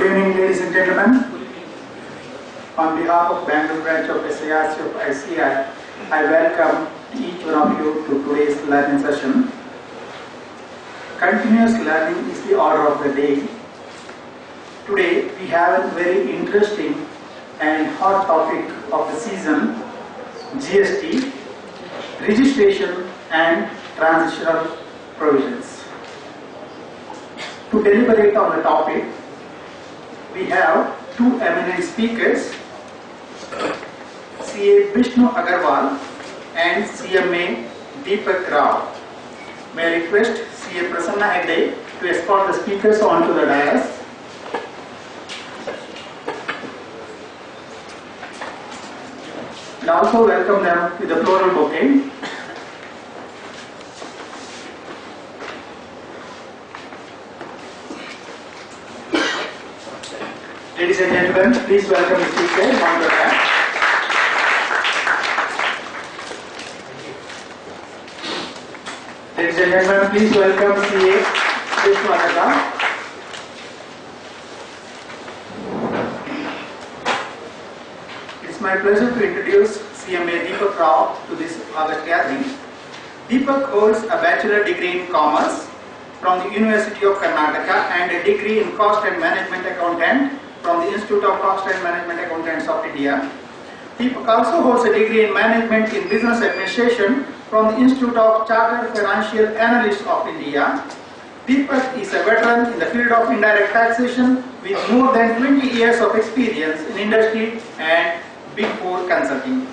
evening, ladies and gentlemen. On behalf of Bangalore branch of SIRC of ICI, I welcome each one of you to today's learning session. Continuous learning is the order of the day. Today we have a very interesting and hot topic of the season: GST, registration and transitional provisions. To deliberate on the topic, we have two eminent speakers, CA Bishnu Agarwal and CMA Deepak Rao. May I request CA Prasanna Hegde to escort the speakers onto the dais. And also welcome them with a floral bouquet. Ladies and gentlemen, please welcome the speakers on the dais. Ladies and gentlemen, please welcome CA Bishnu Agarwal. It's my pleasure to introduce CMA Deepak Rao to this august gathering. Deepak holds a bachelor degree in commerce from the University of Karnataka and a degree in cost and management accountant from the Institute of Cost and Management Accountants of India. Deepak also holds a degree in management in business administration from the Institute of Chartered Financial Analysts of India. Deepak is a veteran in the field of indirect taxation with more than 20 years of experience in industry and Big Four consulting.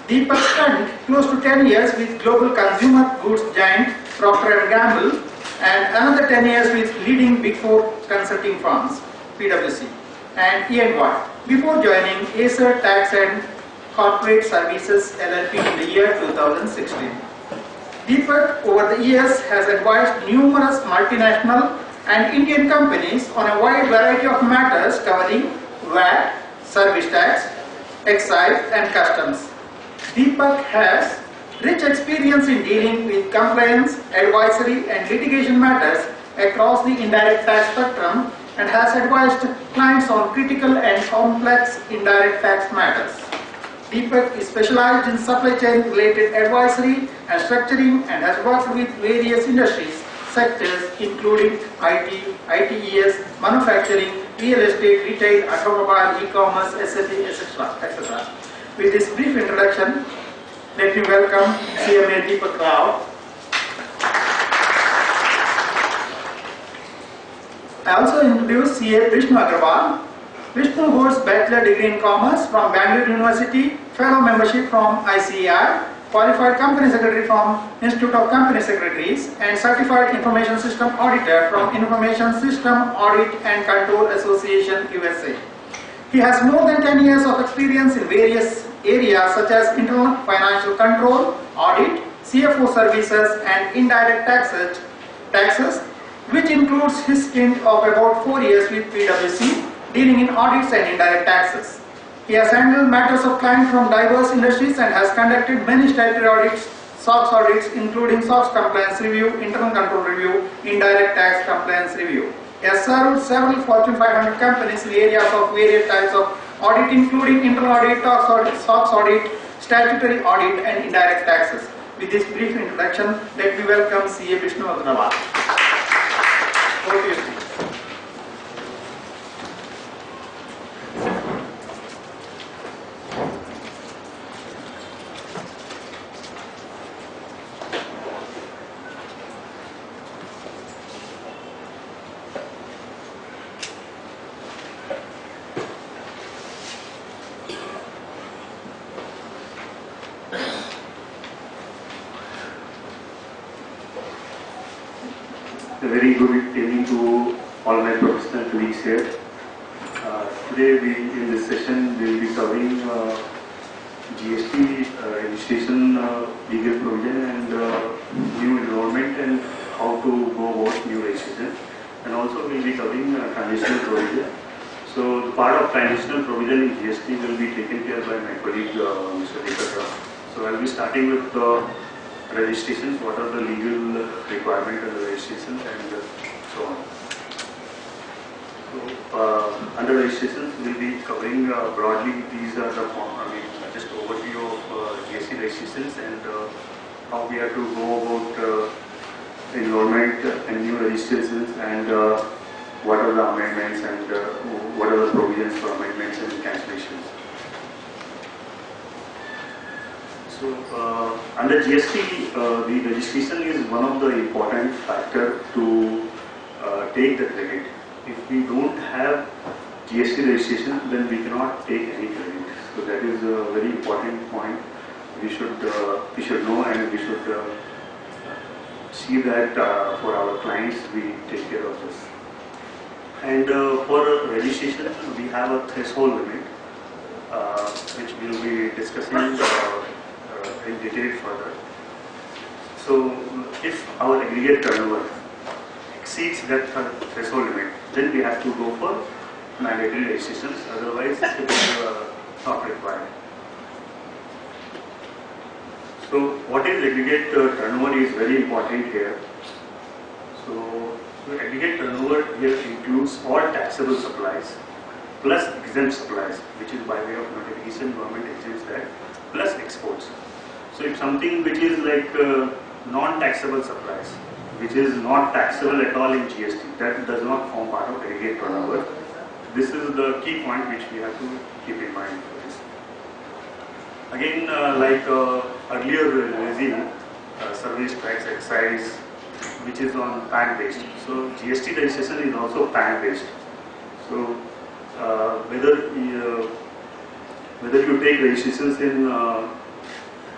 Deepak spent close to 10 years with global consumer goods giant Procter & Gamble and another 10 years with leading Big Four consulting firms, PwC and EY, before joining Acer Tax and Corporate Services LLP in the year 2016. Deepak over the years has advised numerous multinational and Indian companies on a wide variety of matters covering VAT, service tax, excise and customs. Deepak has rich experience in dealing with compliance, advisory and litigation matters across the indirect tax spectrum and has advised clients on critical and complex indirect tax matters. Deepak is specialized in supply chain related advisory and structuring and has worked with various industries sectors including IT, ITES, manufacturing, real estate, retail, automobile, e-commerce, SAP, etc. With this brief introduction, let me welcome CMA Deepak Rao. I also introduce CA Bishnu Agarwal. Bishnu holds bachelor degree in commerce from Bangalore University, fellow membership from ICI, qualified company secretary from Institute of Company Secretaries, and certified information system auditor from Information System Audit and Control Association USA. He has more than 10 years of experience in various areas such as internal financial control, audit, CFO services, and indirect taxes, which includes his stint of about 4 years with PwC, dealing in audits and indirect taxes. He has handled matters of clients from diverse industries and has conducted many statutory audits, SOX audits, including SOX compliance review, internal control review, indirect tax compliance review. He has served several Fortune 500 companies in areas of various types of audit, including internal audit, tax audit, SOX audit, statutory audit, and indirect taxes. With this brief introduction, let me welcome CA Bishnu Agarwal. Over to you, Steve. A very good evening to all my professional colleagues here. Today in this session we will be covering GST registration, legal provision and new enrollment and how to go about new registration, and also we will be covering transitional provision. So the part of transitional provision in GST will be taken care by my colleague Mr. Deepak. So I will be starting with registrations, what are the legal requirements of the registration and so on. So, under registrations, we'll be covering broadly these are the just overview of GST registrations and how we have to go about enrollment and new registrations and what are the amendments and what are the provisions for amendments and cancellations. So, under GST, the registration is one of the important factor to take the credit. If we don't have GST registration, then we cannot take any credit. So that is a very important point. We should know, and we should see that for our clients we take care of this. And for registration, we have a threshold limit, which we will be discussing in detail further. So, if our aggregate turnover exceeds that threshold limit, then we have to go for mandatory registrations, otherwise it is not required. So, what is aggregate turnover is very important here. So, aggregate turnover here includes all taxable supplies plus exempt supplies, which is by way of notification government exempts that, plus exports. So if something which is like non-taxable supplies, which is not taxable at all in GST, that does not form part of aggregate turnover. This is the key point which we have to keep in mind for this. Again, like earlier regime, service tax excise, which is on PAN based. So GST registration is also PAN based. So whether you take registrations in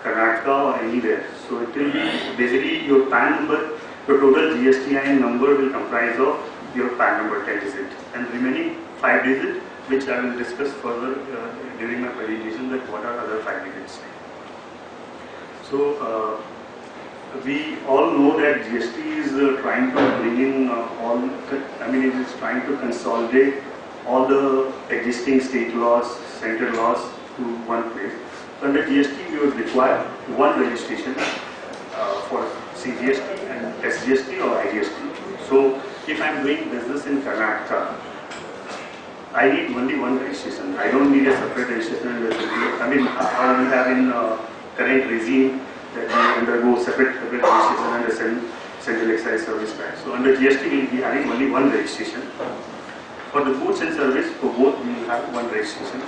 Karnataka or anywhere, so it will be basically your PAN number, your total GSTIN number will comprise of your PAN number 10 digit and remaining 5 digit, which I will discuss further during my presentation, that what are other 5 digits. So we all know that GST is trying to bring in it is trying to consolidate all the existing state laws, central laws to one place. So under GST, we would require one registration for CGST and SGST or IGST. So if I am doing business in Karnataka, I need only one registration. I don't need a separate registration. How we have in current regime that we undergo separate registration under Central Excise Service Tax. So under GST, we will be having only one registration. For the goods and service, for both we will have one registration.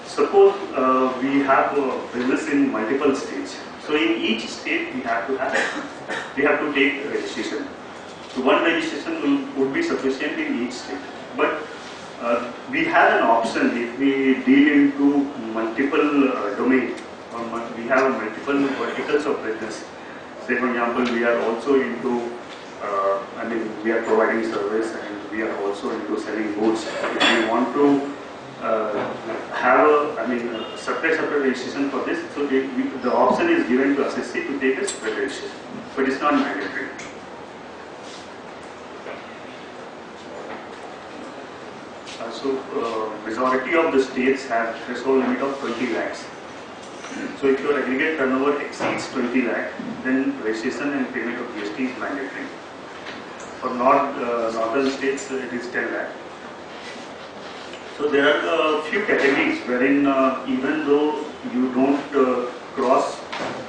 Suppose we have business in multiple states. So in each state we have to take registration. So one registration would be sufficient in each state. But we have an option if we deal into multiple domains, or we have multiple verticals of business. Say for example, we are also into we are providing service and we are also into selling goods. If we want to have a separate registration for this, so the option is given to assessee to take a separate registration, but it's not mandatory. Majority of the states have threshold limit of 20 lakhs. So if your aggregate turnover exceeds 20 lakh, then registration and payment of GST is mandatory. For northern states, it is 10 lakh. So there are a few categories wherein even though you don't cross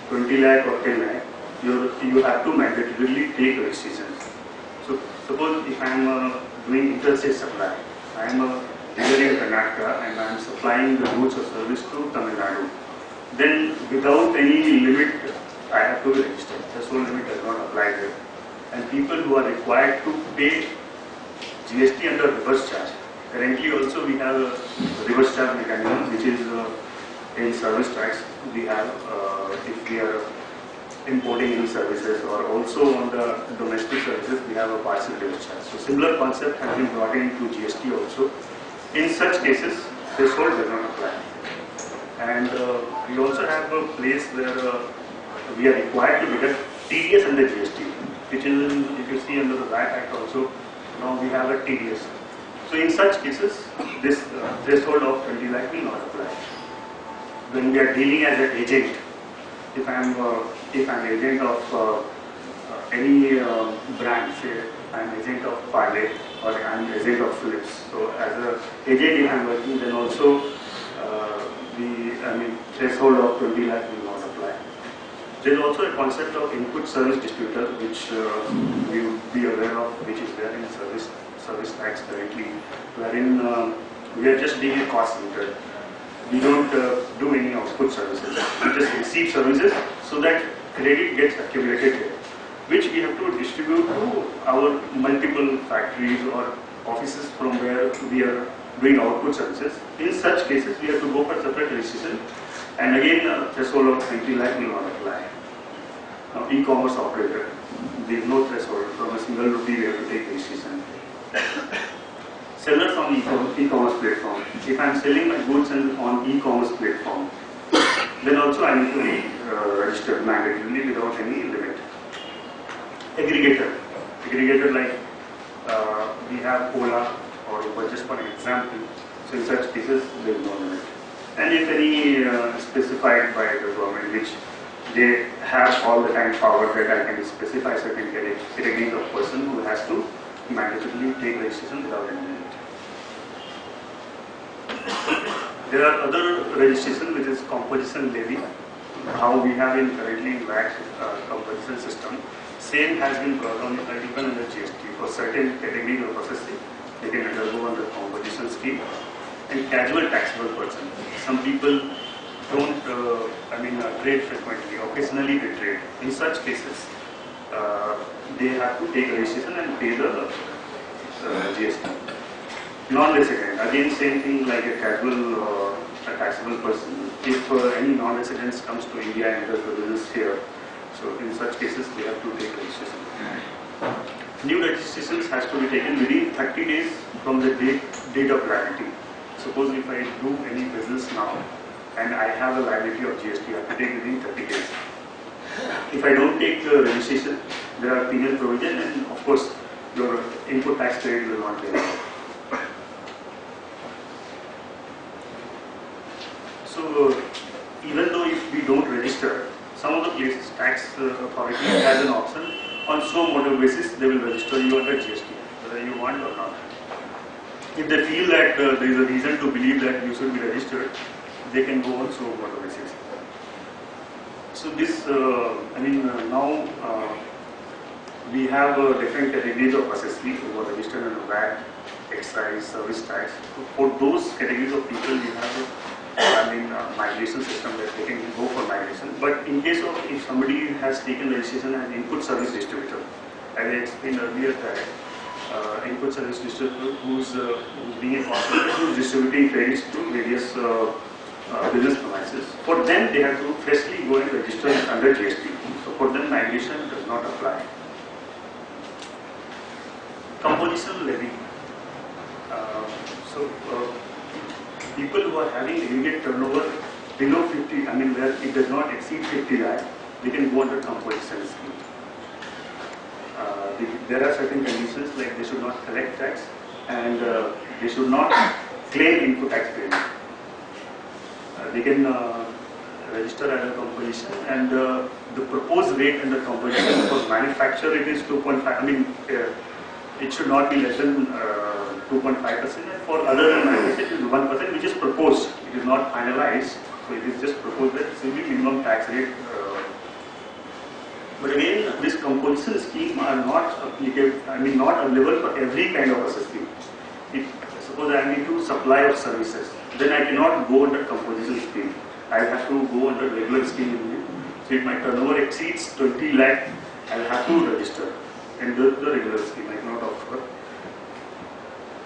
20 lakh or 10 lakh, you have to mandatorily take registrations. So suppose if I am doing interstate supply, I am a dealer in Karnataka and I am supplying the goods or service to Tamil Nadu, then without any limit I have to register. Threshold limit does not apply there. And people who are required to pay GST under reverse charge. Currently also we have a reverse charge mechanism, which is in service tax. We have if we are importing any services, or also on the domestic services we have a partial reverse charge. So similar concept has been brought into GST also. In such cases, threshold does not apply. And we also have a place where we are required to deduct TDS under GST, which is, if you see under the VAT Act also, now we have a TDS. So in such cases, this threshold of 20 lakh will not apply. When we are dealing as an agent, if I am agent of any brand, say I'm agent of Parle or I'm agent of Philips. So as a agent if I'm working, then also the threshold of 20 lakh will not apply. There is also a concept of input service distributor, which you would be aware of, which is there in service tax currently, wherein we are just being a cost center. We don't do any output services. We just receive services so that credit gets accumulated here, which we have to distribute to our multiple factories or offices from where we are doing output services. In such cases, we have to go for separate registration, and again, threshold of 20 lakh will not apply. Now, e-commerce operator, there is no threshold. From a single rupee, we have to take registration. Sellers on e-commerce platform. If I am selling my goods on e-commerce platform, then also I need to be registered mandatorily without any limit. Aggregator like we have Ola or Uber, just for an example. So in such cases, there is no limit. And if any specified by the government, which they have all the time power that I can specify certain categories of person who has to mandatorily take registration without any limit. There are other registration which is composition levy. How we have in currently in VAT composition system, same has been brought on even under GST for certain categories of processing. They can undergo under composition scheme. And casual taxable person. Some people don't trade frequently. Occasionally they trade. In such cases, they have to take registration and pay the GST. Non-resident, again same thing like a casual taxable person. If any non-resident comes to India and does the business here, so in such cases they have to take registration. New registrations has to be taken within 30 days from the date of liability. Suppose if I do any business now and I have a liability of GST, I have to take within 30 days. If I don't take the registration, there are penal provision, and of course your input tax credit will not be allowed. So even though if we don't register, some of the places tax authority has an option on slow motor basis they will register you under GST, whether you want or not. If they feel that there is a reason to believe that you should be registered, they can go on slow motor basis. So this, now we have different categories of assessment who are registered under VAT, excise, service tax. For those categories of people, we have migration system that they can go for migration. But in case of if somebody has taken registration as input service distributor, as I explained earlier that input service distributor who's being a cost center, who's distributing credits to various business premises, for them they have to freshly go and register under GST. So for them migration does not apply. Composition levy. People who are having aggregate turnover below 50, where it does not exceed 50 lakh, they can go under composition scheme. There are certain conditions like they should not collect tax and they should not claim input tax credit. They can register under composition, and the proposed rate under composition for manufacturer it is 2.5. It should not be less than 2.5%, and for other manufacturers it is 1%, which is proposed. It is not finalized, so it is just proposed that it will be minimum tax rate. But again, this composition scheme are not applicable. Not available for every kind of assessment. If suppose I am into supply of services, then I cannot go under composition scheme. I have to go under regular scheme only. So if my turnover exceeds 20 lakh, I will have to register and do the regular scheme. I cannot offer.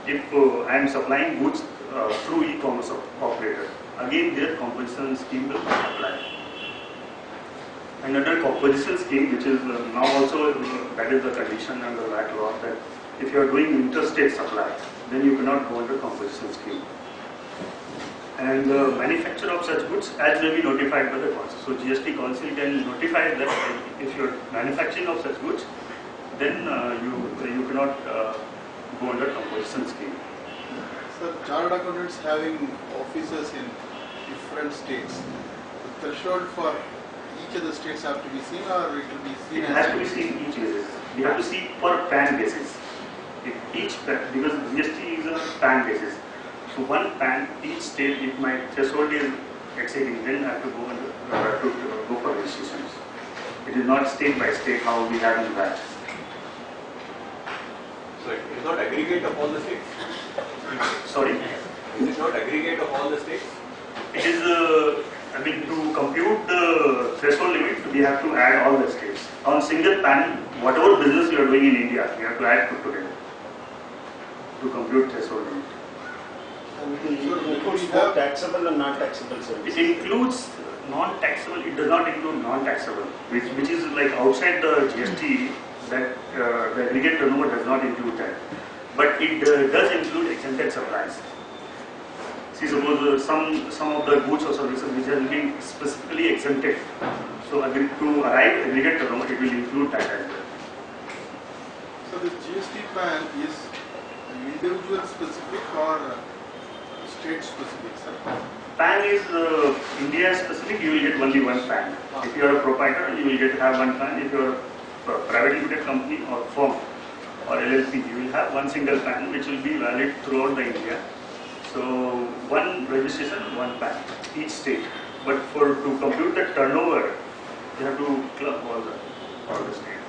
If I am supplying goods through e-commerce operator, again their composition scheme will not apply. Another composition scheme, which is now also that is the condition under VAT law, that if you are doing interstate supply, then you cannot go under composition scheme. And the manufacturer of such goods as may be notified by the council. So GST council can notify that if you are manufacturing of such goods, then you cannot go under composition scheme. Sir, chartered accountants having offices in different states, the threshold for each of the states have to be seen, or it will be seen It as has to be seen each basis. We have to see per PAN basis. If each PAN, because GST is a PAN basis. So one PAN, each state, if my threshold is exceeding, then I have to go go for registrations. It is not state by state how we have in that. So it is not aggregate of all the states? Sorry, Is it not aggregate of all the states? it is. I mean, to compute the threshold limit, we have to add all the states. On single PAN, whatever business you are doing in India, you have to add put together to compute threshold limit. And it includes both taxable and non-taxable services. It includes non-taxable. It does not include non-taxable, which is like outside the GST. That the aggregate turnover does not include that, but it does include exempted supplies. See, suppose some of the goods or services which are being specifically exempted. So to arrive aggregate turnover, it will include that as well. So this GST PAN is individual specific or state specific, sir? PAN is India specific. You will get only one PAN. If you are a proprietor, you will get to have one PAN. If you are a private limited company or firm or LLP, you will have one single PAN which will be valid throughout the India. So one registration, one PAN, each state. But to compute the turnover, you have to club all the states.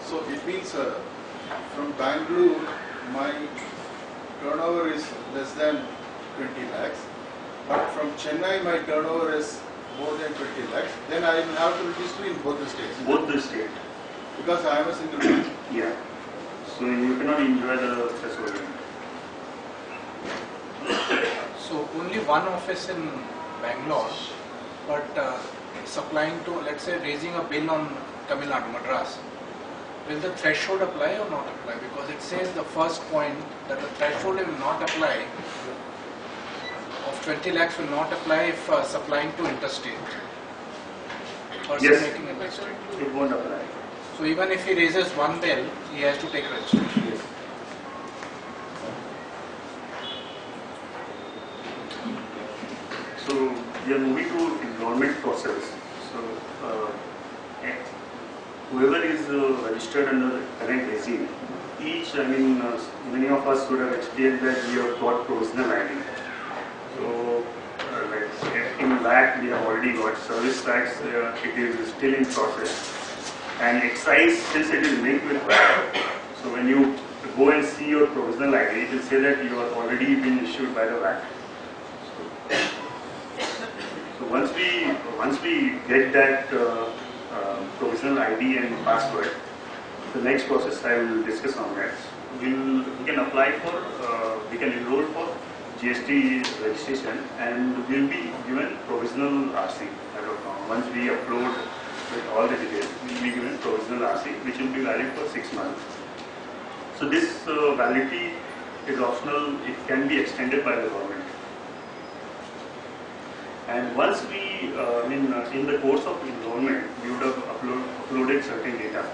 So it means from Bangalore, my turnover is less than 20 lakhs. But from Chennai, my turnover is more than 20 lakhs. Then I will have to register in both the states. Both the states. Because I am a single man. Yeah. So you cannot enjoy the threshold. So only one office in Bangalore, but supplying to, let's say, raising a bill on Tamil Nadu, Madras, will the threshold apply or not apply? Because it says the first point that the threshold will not apply of 20 lakhs will not apply if supplying to interstate. Person Yes. making interstate. It won't apply. So even if he raises one bill, he has to take registration. Yes. So we are moving to enrollment process. So whoever is registered under the current regime, many of us would have experienced that we have got provisional ID. So like in VAT we have already got service tax, it is still in process. And excise, since it is linked with VAT, so when you go and see your provisional ID, it will say that you have already been issued by the VAT. So once we get that provisional ID and password, the next process I will discuss on that. We can apply for, we can enroll for GST registration, and we will be given provisional RC as of now. Once we upload with all the details, we will be given provisional RC which will be valid for 6 months. So this validity is optional, it can be extended by the government. And once we, in the course of enrollment, we would have uploaded certain data.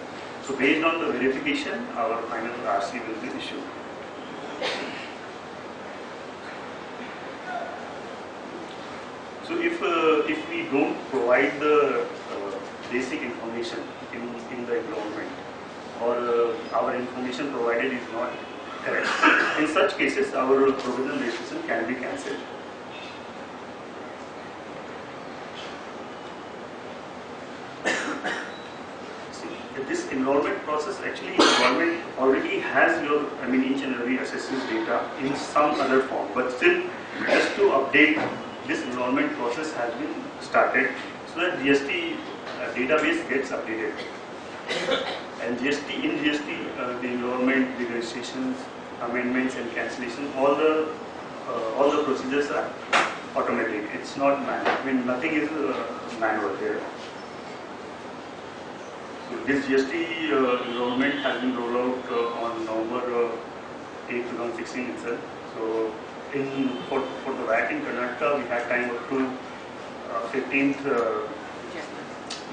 So based on the verification, our final RC will be issued. So if we don't provide the basic information in the enrollment, or our information provided is not correct, in such cases our provisional registration can be cancelled. This enrollment process, actually government already has your, each and every assessor's data in some other form, but still just to update, this enrollment process has been started so that GST database gets updated. And in GST, the enrollment, the registrations, amendments and cancellation, all the procedures are automatic. It's not manual. Nothing is manual there. So this GST enrollment has been rolled out on November 8, 2016 itself. So for the VAT in Karnataka, we had time up to 15th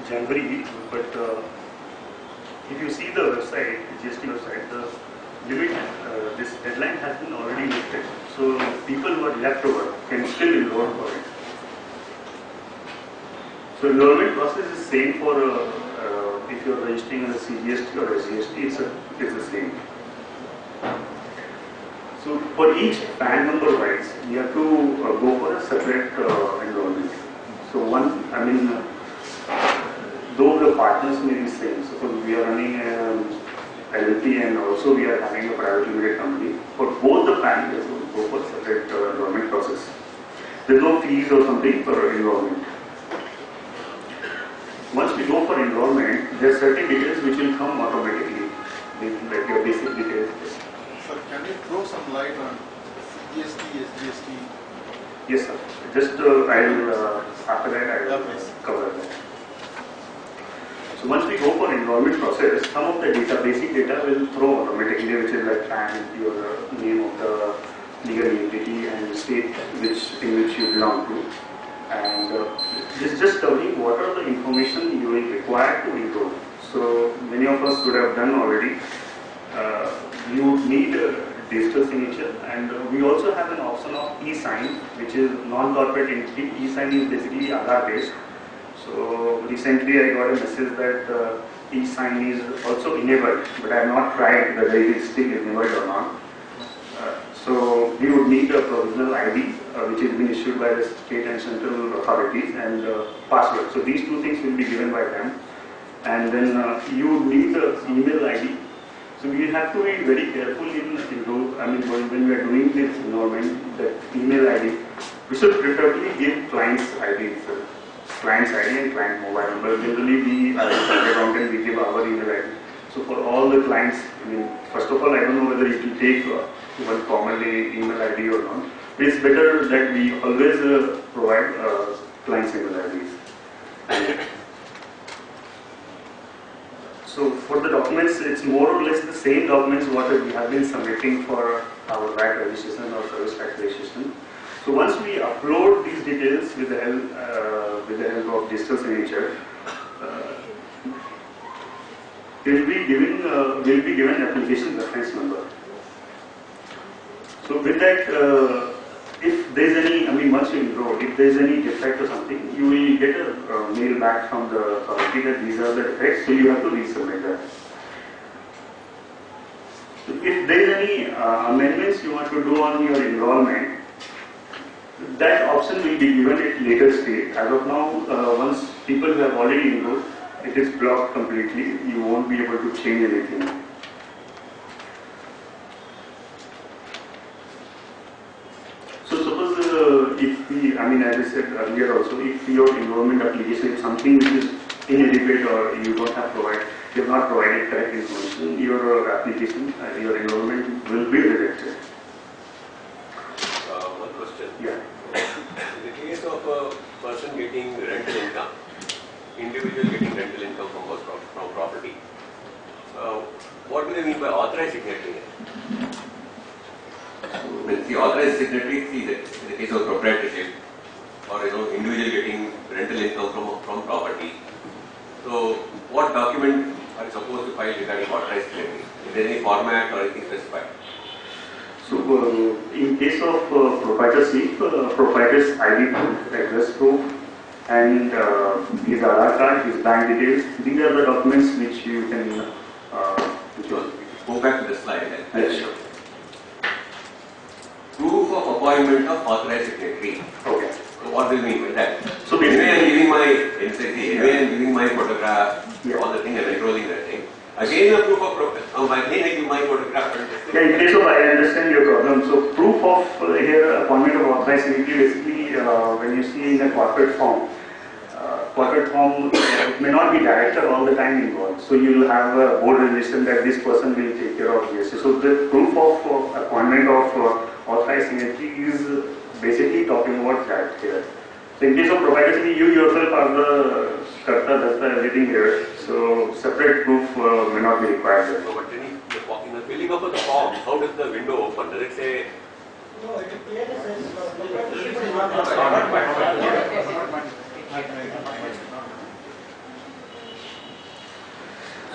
January, but if you see the website, the GST website, the limit, this deadline has been already lifted. So people who are left over can still enroll for it. So So enrollment process is same for if you are registering on a CGST or SGST, it's the same. So for each PAN number wise, you have to go for a separate enrollment. So though the partners may be same, so we are running LLP and also we are having a private limited company. For both the PAN, you have to go for separate enrollment process. There is no fees or something for enrollment. Once we go for enrollment, there are certain details which will come automatically, like your basic details. Sir, can you throw some light on GST, SGST? Yes, sir. Just after that I will cover that. So once we go for enrollment process, some of the data, basic data will throw automatically, which is like PAN, your name of the legal entity and the state in which you belong to. And this is just covering what are the information you will require to enroll. So many of us would have done already. You would need a digital signature, and we also have an option of e-sign, which is non-corporate entity. E-sign is basically Aadhaar based. So recently I got a message that e-sign is also enabled, but I have not tried whether it is still enabled or not. So we would need a provisional ID, which is being issued by the state and central authorities, and password. So these two things will be given by them. And then you would need the email ID. So we have to be very careful when we are doing this enrollment, that email ID, we should preferably give client's ID itself. Client's ID and client mobile number. Generally, we as a accountant, we give our email ID. So for all the clients, first of all, I don't know whether it will take one commonly email ID or not. It's better that we always provide client's email IDs. So for the documents, it's more or less the same documents what we have been submitting for our VAT registration or service tax registration. So once we upload these details with the help of digital signature, we'll be given application reference number. So with that, if there is any, once you enroll, if there is any defect or something, you will get a mail back from the authority that these are the defects, so you have to resubmit that. So if there is any amendments you want to do on your enrollment, that option will be given at later stage. As of now, once people who have already enrolled, it is blocked completely. You won't be able to change anything. So suppose if we, as I said earlier also, if your enrollment application is something which is inadequate or you don't have you have not provided correct information, your application, your enrollment will be rejected. One question. Yeah. In the case of a person getting rental income, individual getting rental income from property, what do they mean by authorized signatory? The authorized signatory, in the case of proprietorship or individual getting rental income from property. So what document are you supposed to file regarding authorized signatory? Is there any format or anything specified? So in case of proprietorship, proprietor's ID proof, address proof, and his Aadhaar card, his bank details, these are the documents which you can Go back to the slide. Yes, sure. Proof of appointment of authorized signatory. Okay. So what do you mean by that? So anyway, I'm giving my photograph, all the thing, I'm enrolling that thing. Again, a proof of again I give my photograph. Yeah, in case of, I understand your problem. So proof of here appointment of authorized signatory, basically when you see in the corporate form, it may not be director all the time involved. So you will have a board resolution that this person will take care of GST. So the proof of appointment of authorized signatory is basically talking about that here. So in case of proprietorship, you yourself are the karta, dasta, everything here. So separate proof may not be required there. So, but in the filling up of the form, how does the window open? Does it say? No, it clearly says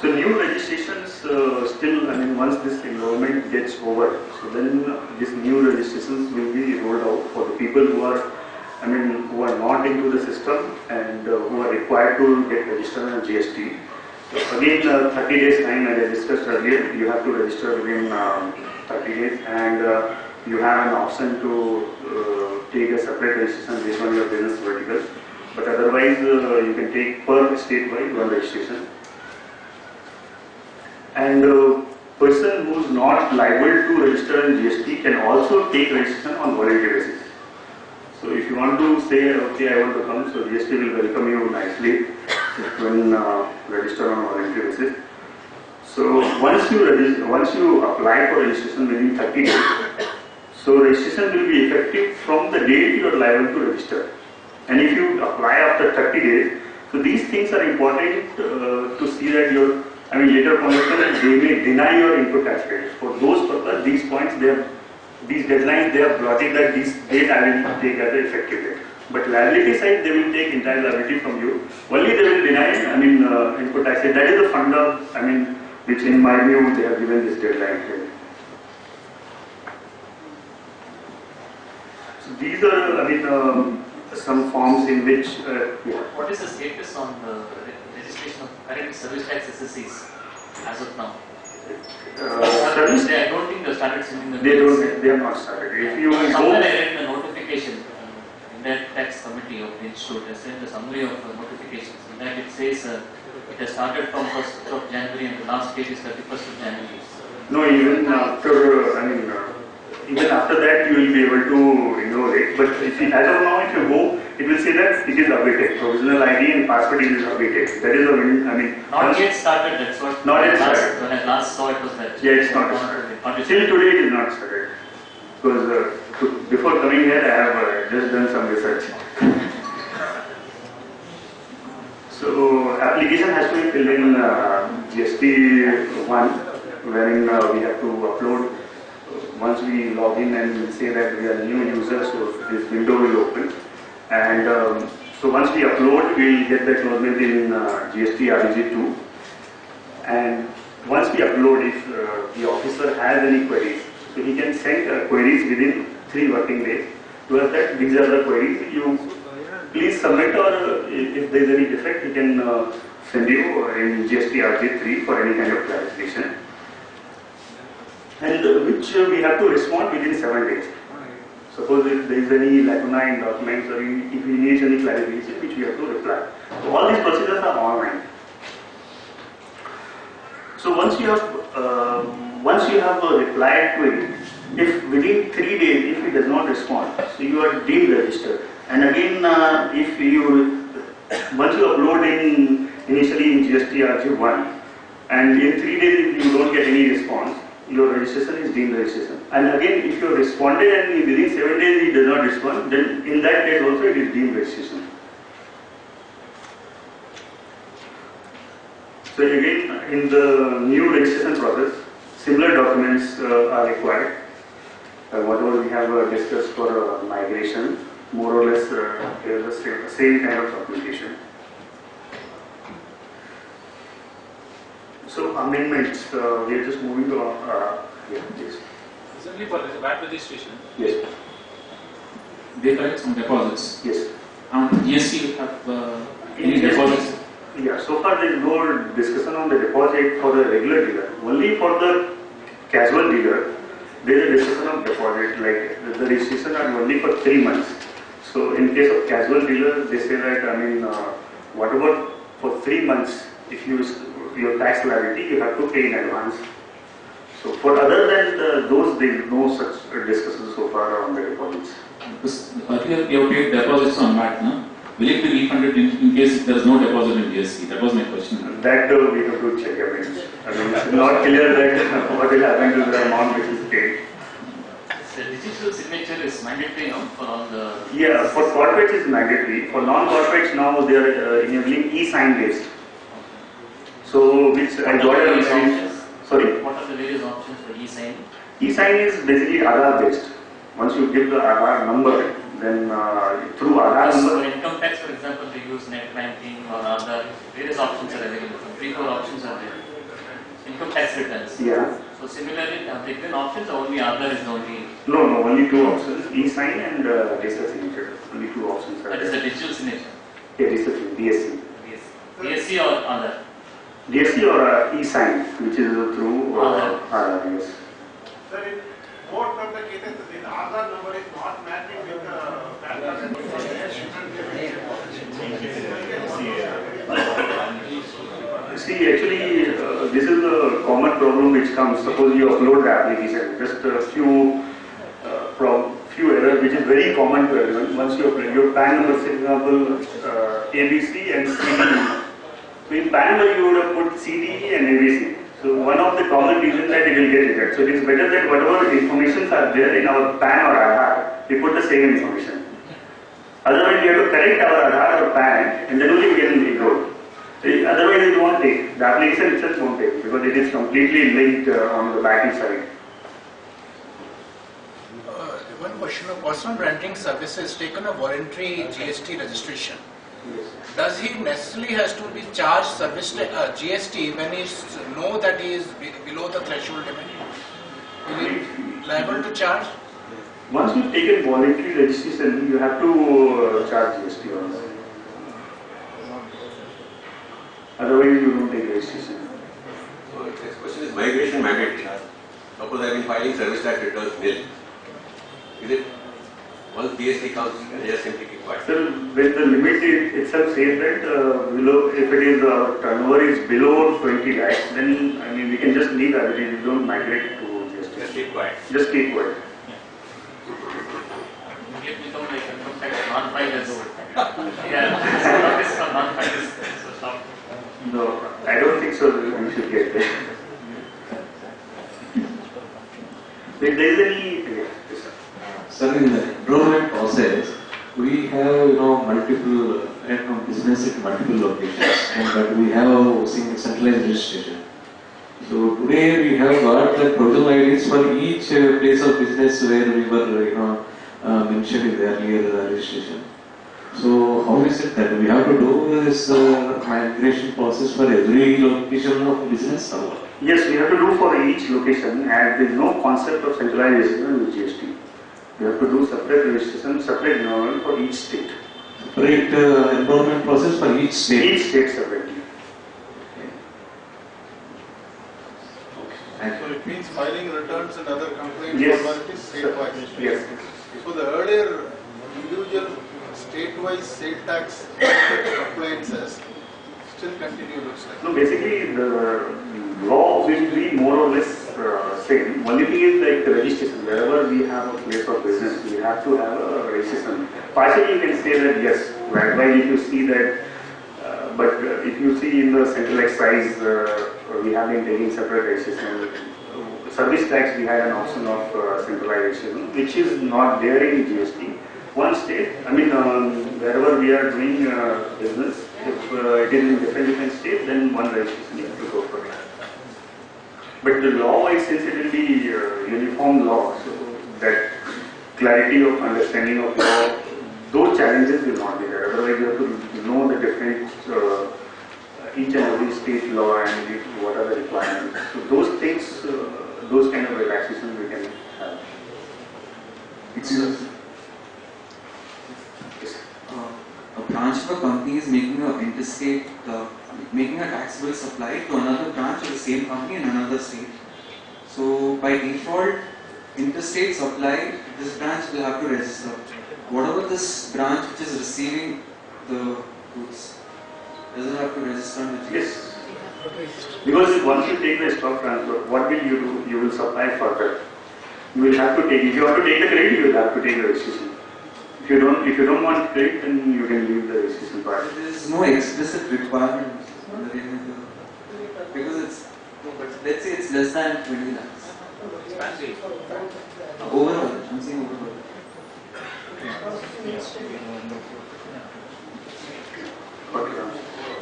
So new registrations still, once this enrollment gets over, so then these new registrations will be rolled out for the people who are who are not into the system and who are required to get registered on GST. So again, 30 days time, as I discussed earlier, you have to register within 30 days, and you have an option to take a separate registration based on your business vertical. But otherwise, you can take per state-wide one registration. And person who is not liable to register in GST can also take registration on voluntary basis. So if you want to say, okay, I want to come, so GST will welcome you nicely when register on voluntary basis. So once you apply for registration within 30 days, so registration will be effective from the date you are liable to register. And if you apply after 30 days, so these things are important to see that your, later point they may deny your input tax credit. For those purposes, these points these deadlines, they have brought in that this date I will take as an effective date. But liability side, they will take entire liability from you. Only they will deny, input tax rate. That is the funda, which in my view, they have given this deadline here. So these are, some forms in which, What is the status on the registration of current service tax SSCs as of now? Service, I don't think they started sending the they have not started. If you somewhere I go, read the notification in that tax committee of the institute has sent a summary of notifications. In that it says it has started from 1st of January and the last date is 31st of January. no, even after, even after that you will be able to enroll it. But if you, as of now, if you go, it will say that it is updated. Provisional ID and passport is updated. That is the, Not yet started, that's what. Not yet started. When I last saw it was that. Yeah, it's not started. Till today it is not started. Because before coming here, I have just done some research. So application has to be filled in GST 1, wherein we have to upload. Once we log in and say that we are new users, so this window will open. And so once we upload, we will get the acknowledgement in GST REG 2. And once we upload, if the officer has any queries, so he can send queries within 3 working days to us that these are the queries. You please submit, or if there is any defect, he can send you in GST REG 3 for any kind of clarification. And which we have to respond within 7 days. Suppose if there is any lacuna in documents, or if we need any clarification, which we have to reply. So all these procedures are online. So once you have replied to it, if within 3 days, if he does not respond, so you are deemed registered. And again, if you once you upload initially in GST RG 1, and in 3 days if you don't get any response, your registration is deemed registration. And again, if you responded and within 7 days he does not respond, then in that case also it is deemed registration. So again, in the new registration process, similar documents are required. Whatever we have discussed for migration, more or less here the same kind of documentation. So amendments, we are just moving to yes. Recently for VAT registration, Yes. they collect some deposits. Yes. GST have any deposits? Yeah, so far there is no discussion on the deposit for the regular dealer. Only for the casual dealer, there is a discussion of deposit, like the registration are only for 3 months. So in case of casual dealer, they say that, whatever for 3 months, if you your tax liability, you have to pay in advance. So for other than those, there is no such discussion so far on the deposits. Because earlier you have paid deposits on VAT, no? Will it be refunded in case there is no deposit in GST? That was my question. That we have to check. It's not clear that what will happen to the amount which is paid. The digital signature is mandatory now for all the. Yeah, for corporates it's mandatory. For non-corporates now they are enabling e-sign based. So which I got a message. Sorry? What are the various options for e-sign? E-sign is basically Aadhaar based. Once you give the Aadhaar number, then through Aadhaar For number. income tax, for example, they use net banking or Aadhaar. Various options are available. 3-4 options are there. Income tax returns. Yeah. So similarly, have they given options or only Aadhaar is the only? No, no, only two options, e-sign and digital signature. Only two options are That is there. the digital signature. Yeah, digital DSC. DSC or Aadhaar? DSC or e-sign, which is through Aadhaar, yes. Sir, in most of the cases, the Aadhaar number is not matching with the PAN card number. See, actually, this is a common problem which comes. Suppose you upload the application, just a few errors, which is very common to everyone. Once you upload your PAN number, for example, ABC and CD. So in PAN number, you would have put CD and ABC. So one of the common reasons that it will get rejected. So it is better that whatever informations are there in our PAN or Aadhaar, we put the same information. Otherwise, we have to correct our Aadhaar or PAN, and then only we get enrolled. Otherwise, it won't take. The application itself won't take because it is completely linked on the back end side. One question: a person renting services taken a voluntary GST registration. Yes. Does he necessarily has to be charged service GST when he know that he is below the threshold limit? Will he be liable to charge? Once you've taken voluntary registration, you have to charge GST on that. Otherwise, you don't take registration. So the next question is migration mandatory. Suppose I have been filing service tax returns nil. Is it once GST comes, they just simply keep quiet? So when the limit itself says that below, if it is turnover is below 20 lakhs, then I mean we can just leave as it is. We don't migrate to GST. Just keep quiet. Just keep quiet. It become like income tax non-filed as well. Yeah, notice for non-filed. So stop. No, I don't think so. We should get there. If there is any, yes, sir. Sir, in the enrollment process, we have multiple business at multiple locations, but we have centralized registration. So today we have got the provisional IDs for each place of business where we were mentioned in the earlier registration. So how is it that we have to do this migration process for every location of business? Or? Yes, we have to do for each location, and there is no concept of centralization with GST. We have to do separate registration, separate enrollment for each state. Separate enrollment process for each state? Each state separately. So it means filing returns and other complaints Yes. formalities state-wise. Yes. So the earlier individual state-wise state tax compliances still continue, looks like. No, basically the law will be more or less same. Only thing is like the registration. Wherever we have a place of business, we have to have a registration. Partially, you can say that yes. Whereby if you see that, but if you see in the central excise, we have been taking separate registration. Service tax, we had an option of centralization, which is not there in GST. One state, I mean, wherever we are doing business, if it is in different states, then one registration you have to go for it. But the law-wise, since it will be uniform law, so that clarity of understanding of law, those challenges will not be there. Otherwise, you have to know the different each and every state law and what are the requirements. So those things, those kind of relaxations we can have. Excuse me. A branch of a company is making a interstate, making a taxable supply to another branch of the same company in another state. So by default, interstate supply, this branch will have to register. What about this branch which is receiving the goods? Does it have to register on the Yes. Because once you take the stock transfer, what will you do? You will supply further. You will have to take, if you want to take the credit, you will have to take the registration. If you don't want credit, then you can leave the registration part. There is no explicit requirement because it's, let's say it's less than 20 lakhs. Overall, I'm saying overall.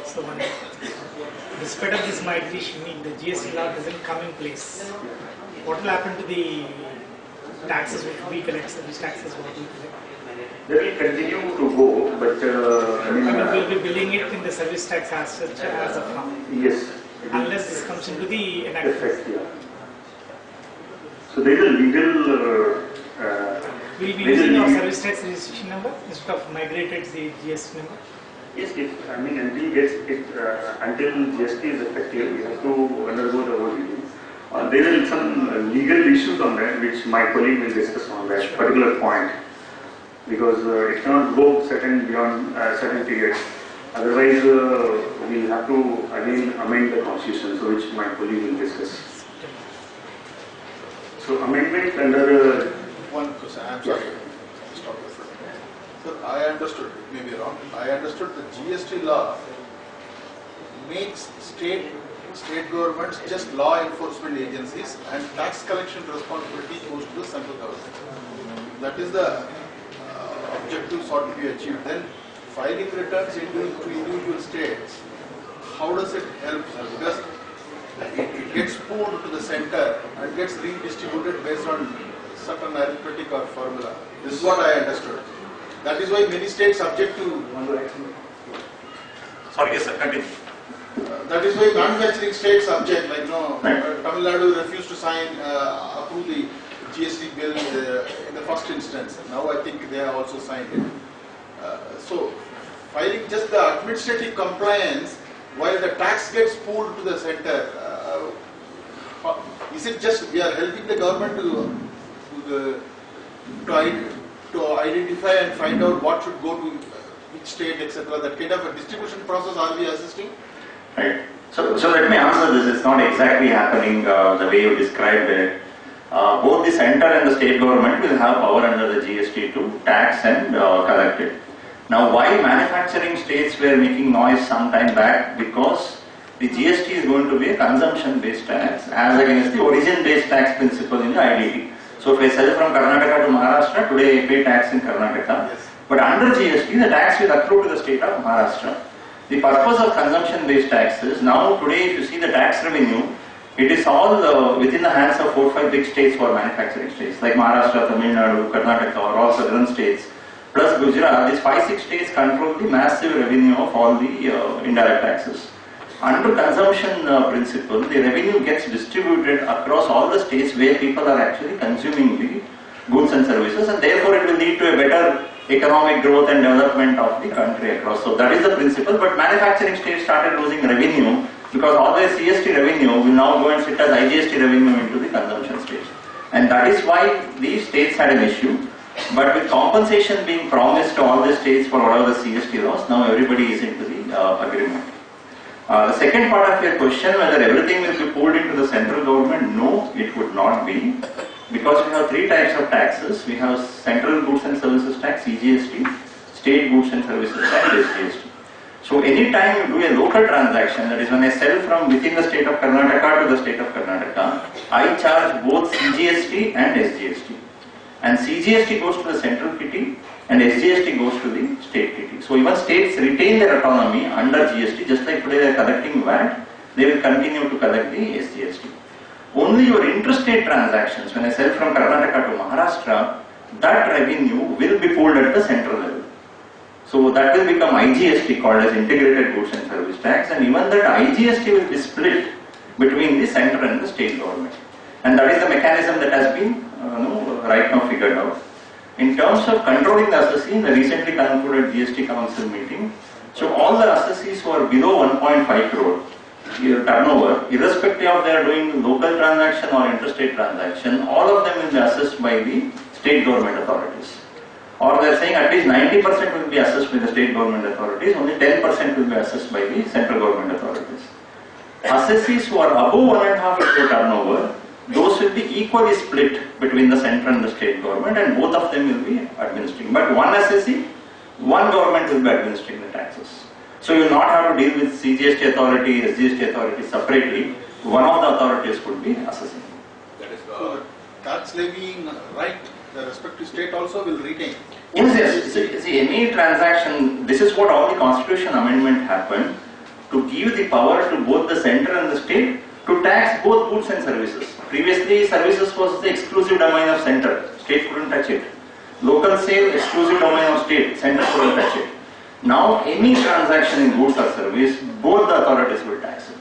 So, despite of this migration, the GST law doesn't come in place. What will happen to the taxes which we collect, service taxes what we collect? They will continue to go, but I mean, we'll be billing it in the service tax as such as of now. Yes. Unless this comes into the enactment. Effect, yeah. So there is a legal. Will be using our service tax registration number instead of migrated the GST number? Yes, until gets it, until GST is effective, we have to undergo the whole review. There are some legal issues on that, which my colleague will discuss on that particular point, because it cannot go beyond certain periods. Otherwise, we'll have to again amend the constitution, so which my colleague will discuss. So amendment under one question. I'm sorry. Stop this. Sir, I understood. It may be wrong. I understood the GST law makes state governments just law enforcement agencies, and tax collection responsibility goes to the central government. That is the objective sought to be achieved. Then filing returns to individual states, how does it help? Because it gets pooled to the center and gets redistributed based on certain arithmetic or formula. This is what I understood. That is why many states object to. Sorry, yes, sir, continue. That is why manufacturing states object, like Tamil Nadu refused to approve the GST bill in the first instance. Now I think they have also signed it. So filing just the administrative compliance while the tax gets pooled to the center. Is it just we are helping the government to identify and find out what should go to which state, etc. That kind of a distribution process are we assisting? Right. So let me answer this. It's not exactly happening the way you described it. Both the center and the state government will have power under the GST to tax and collect it. Now, why manufacturing states were making noise some time back? Because the GST is going to be a consumption-based tax as against the origin-based tax principle in the IDT. So if I sell from Karnataka to Maharashtra, today I pay tax in Karnataka. Yes. But under GST, the tax will accrue to the state of Maharashtra. The purpose of consumption-based taxes, now today if you see the tax revenue, it is all within the hands of 4 or 5 big states for manufacturing states like Maharashtra, Tamil Nadu, Karnataka or all southern states. Plus Gujarat, these 5-6 states control the massive revenue of all the indirect taxes. Under consumption principle, the revenue gets distributed across all the states where people are actually consuming the goods and services, and therefore it will lead to a better economic growth and development of the country across. So that is the principle, but manufacturing states started losing revenue because all the CST revenue will now go and sit as IGST revenue into the consumption states. And that is why these states had an issue. But with compensation being promised to all the states for whatever the CST loss, now everybody is into the agreement. The second part of your question, whether everything will be pulled into the central government, no, it would not be. Because we have 3 types of taxes. We have central goods and services tax, CGST, state goods and services tax, SGST. So any time you do a local transaction, that is when I sell from within the state of Karnataka to the state of Karnataka, I charge both CGST and SGST. And CGST goes to the central kitty and SGST goes to the state kitty. So even states retain their autonomy under GST, just like today they are collecting VAT, they will continue to collect the SGST. Only your interstate transactions, when I sell from Karnataka to Maharashtra, that revenue will be pulled at the central level. So that will become IGST, called as Integrated Goods and Service Tax, and even that IGST will be split between the center and the state government. And that is the mechanism that has been right now figured out. In terms of controlling the assessee, in the recently concluded GST Council meeting, so all the assessees who are below 1.5 crore turnover, irrespective of they are doing local transaction or interstate transaction, all of them will be assessed by the state government authorities. Or they are saying at least 90% will be assessed by the state government authorities, only 10% will be assessed by the central government authorities. Assessees who are above 1.5 crore turnover, those will be equally split between the center and the state government, and both of them will be administering. But one assessee, one government will be administering the taxes. So you will not have to deal with CGST authority, SGST authority separately. One of the authorities could be assessing. That is so tax levying right, the respective state also will retain. Yes. See, any transaction, this is what all the constitution amendment happened, to give the power to both the center and the state to tax both goods and services. Previously, services was the exclusive domain of center, state couldn't touch it. Local sale, exclusive domain of state, center couldn't touch it. Now, any transaction in goods or service, both the authorities will tax it.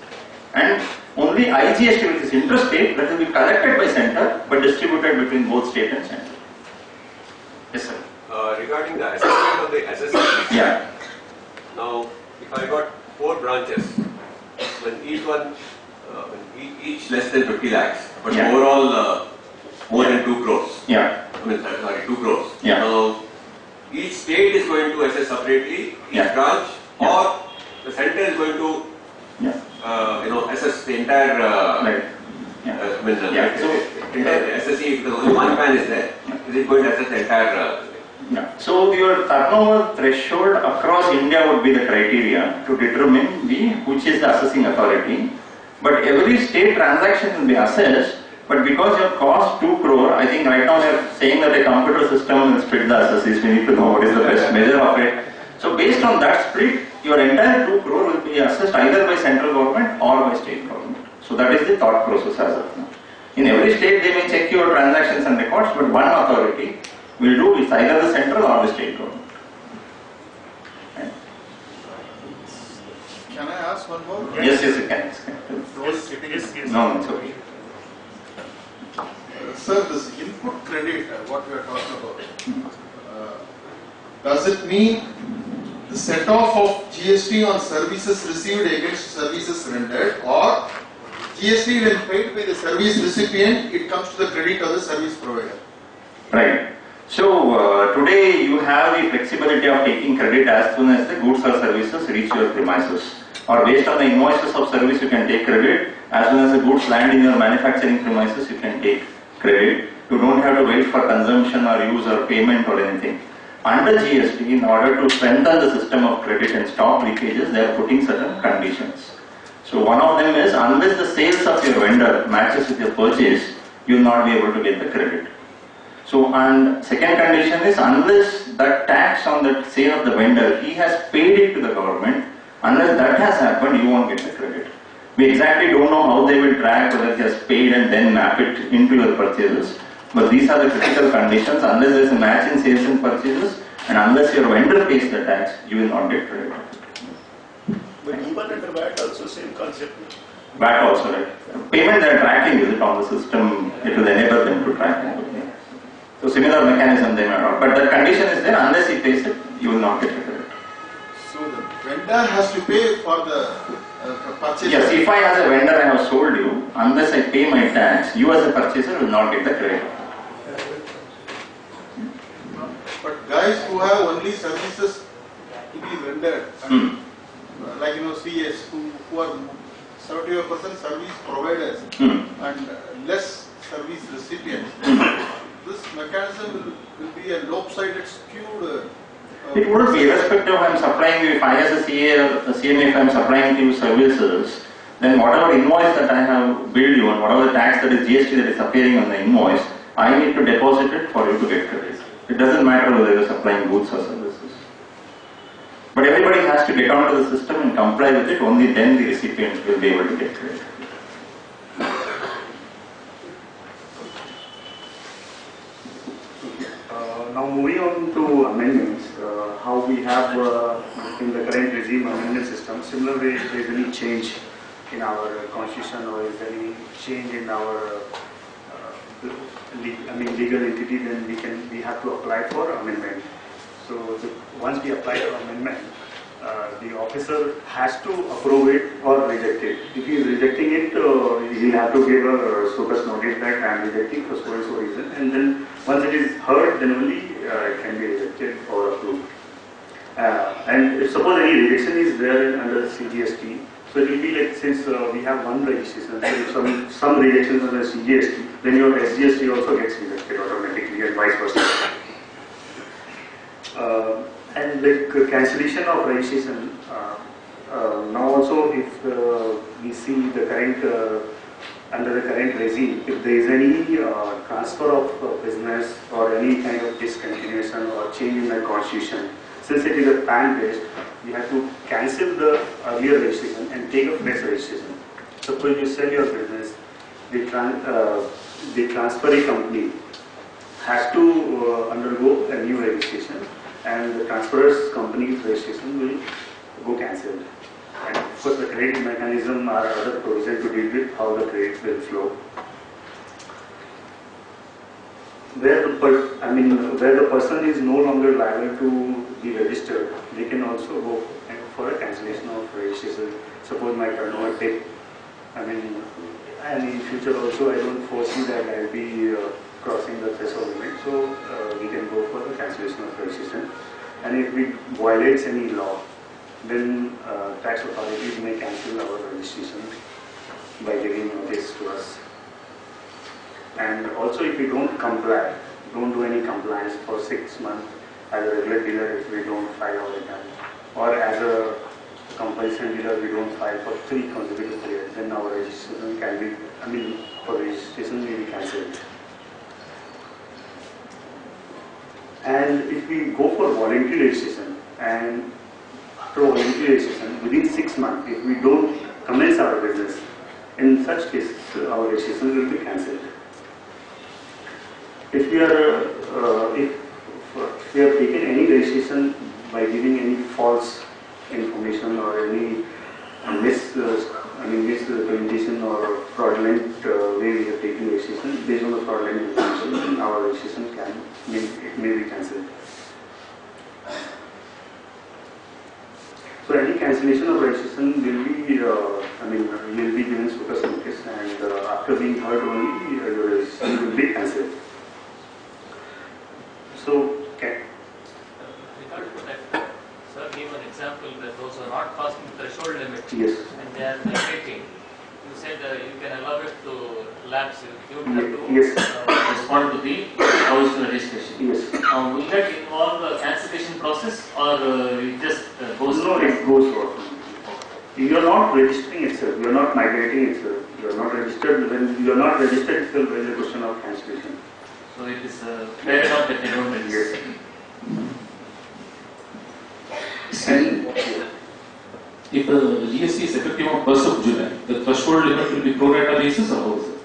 And Only IGST, which is interstate, that will be collected by center but distributed between both state and center. Yes, sir. Regarding the assessment of the assessment. Yeah. Now, if I got 4 branches, when each one, each less than 50 lakhs, but Yeah. overall more than 2 crores. Yeah. I mean, sorry, 2 crores. Yeah. Now, each state is going to assess separately each Yeah. branch, Yeah. or the center is going to, assess the entire. Right. Yeah. I mean, Yeah. So, entire SSE, because only one pan is there. Is it going to assess the entire? Yeah. So your turnover threshold across India would be the criteria to determine which is the assessing authority. But every state transaction will be assessed. But because your cost 2 crore, I think right now they are saying that a computer system will split the assessees. We need to know what is the best measure of it. So based on that split, your entire 2 crore will be assessed either by central government or by state government. So that is the thought process as of now. In every state they may check your transactions and records, but one authority will do it's either the central or the state government. Right. Can I ask one more? Yes, you can. Yes. No, it's okay. Sir, this input credit, what we are talking about, does it mean the set off of GST on services received against services rendered, or GST when paid by the service recipient, it comes to the credit of the service provider? Right. So today you have the flexibility of taking credit as soon as the goods or services reach your premises, or based on the invoices of service you can take credit. As soon as the goods land in your manufacturing premises you can take credit. You don't have to wait for consumption or use or payment or anything. Under GST, in order to strengthen the system of credit and stop leakages, they are putting certain conditions. So one of them is, unless the sales of your vendor matches with your purchase, you will not be able to get the credit. So, and second condition is, unless that tax on the sale of the vendor, he has paid it to the government, unless that has happened, you won't get the credit. We exactly don't know how they will track whether he has paid and then map it into your purchases. But these are the critical conditions. Unless there is a match in sales and purchases, and unless your vendor pays the tax, you will not get credit. But even under VAT also same concept. VAT also, right? Payment they are tracking, is it on the system? It will enable them to track it. So similar mechanism they may not. But the condition is there. Unless he pays it, you will not get the credit. So the vendor has to pay for the purchase? Yes, if I as a vendor I have sold you, unless I pay my tax, you as a purchaser will not get the credit. But guys who have only services to be rendered, like CS, who are 75% service providers and less service recipients, this mechanism will be a lopsided, skewed. It wouldn't be, irrespective of I am supplying you, if I as a CA or a CMA, if I am supplying to you services, then whatever invoice that I have billed you and whatever the tax that is GST that is appearing on the invoice, I need to deposit it for you to get credit. It doesn't matter whether you are supplying goods or services. But everybody has to get onto the system and comply with it, only then the recipient will be able to get credit. Now moving on to amendments, how we have in the current regime amendment system, similarly if there is any change in our constitution or is there any change in our legal entity, then we have to apply for amendment. So once we apply for amendment, the officer has to approve it or reject it. If he is rejecting it, he will have to give a SOCUS notice that I am rejecting for so and so reason, and then once it is heard, then only it can be rejected or approved. And if suppose any rejection is there under the CGST, so it will be like, since we have one registration, so if some rejections under CGST, then your SGST also gets rejected automatically and vice versa. And like cancellation of registration, now also if we see the current, under the current regime, if there is any transfer of business or any kind of discontinuation or change in the constitution, since it is a PAN based, we have to cancel the earlier registration and take a fresh registration. Suppose you sell your business, the transferee company has to undergo a new registration, and the transferor's company's registration will go cancelled. And of course, the credit mechanism are other provision to deal with how the credit will flow. Where the person is no longer liable to be registered, they can also go for a cancellation of registration. Suppose my turnover dip, and in future also I don't foresee that I'll be crossing the threshold limit, so we can go for the cancellation of registration. And if we violates any law, then tax authorities may cancel our registration by giving notice to us. And also, if we don't comply, don't do any compliance for 6 months as a regular dealer, if we don't file our return, or as a compulsion dealer, we don't file for 3 consecutive periods, then our registration can be, for registration may be cancelled. And if we go for voluntary registration, and after voluntary registration, within 6 months, if we don't commence our business, in such cases, our registration will be cancelled. If we have taken any registration by giving any false information or any misrepresentation or fraudulent way we have taken registration, based on the fraudulent information, our registration may be cancelled. So any cancellation of registration will be given focus notice, and after being heard only, your registration will be cancelled. So, okay. Regarding that, sir gave an example that those who are not passing the threshold limit, yes, and they are migrating. You said you can allow it to lapse. You have to yes, respond to the house registration. yes. Will that involve a cancellation process, or it just goes? No, it goes on. You are not registering itself. You are not migrating itself. You are not registered. When you are not registered itself, there is a question of cancellation. So it is fair enough that they don't register. And if the GST is effective on 1st of July, the threshold limit will be pro rata basis, or how is it?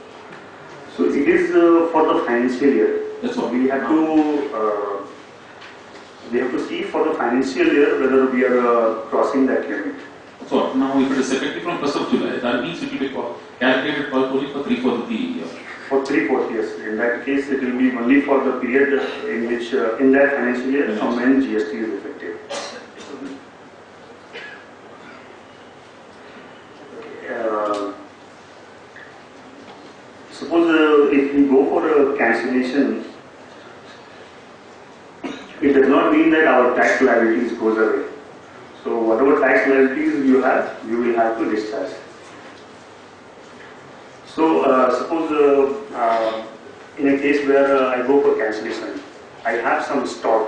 so it is for the financial year. That's what We have to see for the financial year whether we are crossing that limit. So now, if it is effective from 1st of July, that means it will be calculated only for 3/4 of the year. For 3/4 years. In that case, it will be only for the period in which, in that financial year, from when GST is effective. Suppose if we go for a cancellation, it does not mean that our tax liabilities goes away. So whatever tax liabilities you have, you will have to discharge. So suppose in a case where I go for cancellation, I have some stock,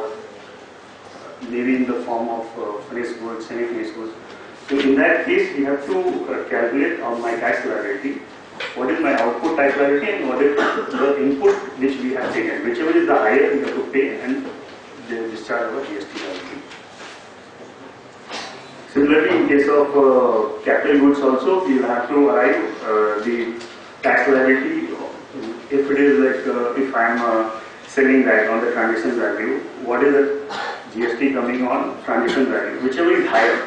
maybe in the form of finished goods, semi-finished goods. So in that case, we have to calculate on my tax liability, what is my output tax liability and what is the input which we have taken. Whichever is the higher, we have to pay and discharge our GST liability. Similarly, in case of capital goods also, we will have to arrive the tax liability. If it is like if I am selling that on the transaction value, what is the GST coming on transaction value? Whichever is higher,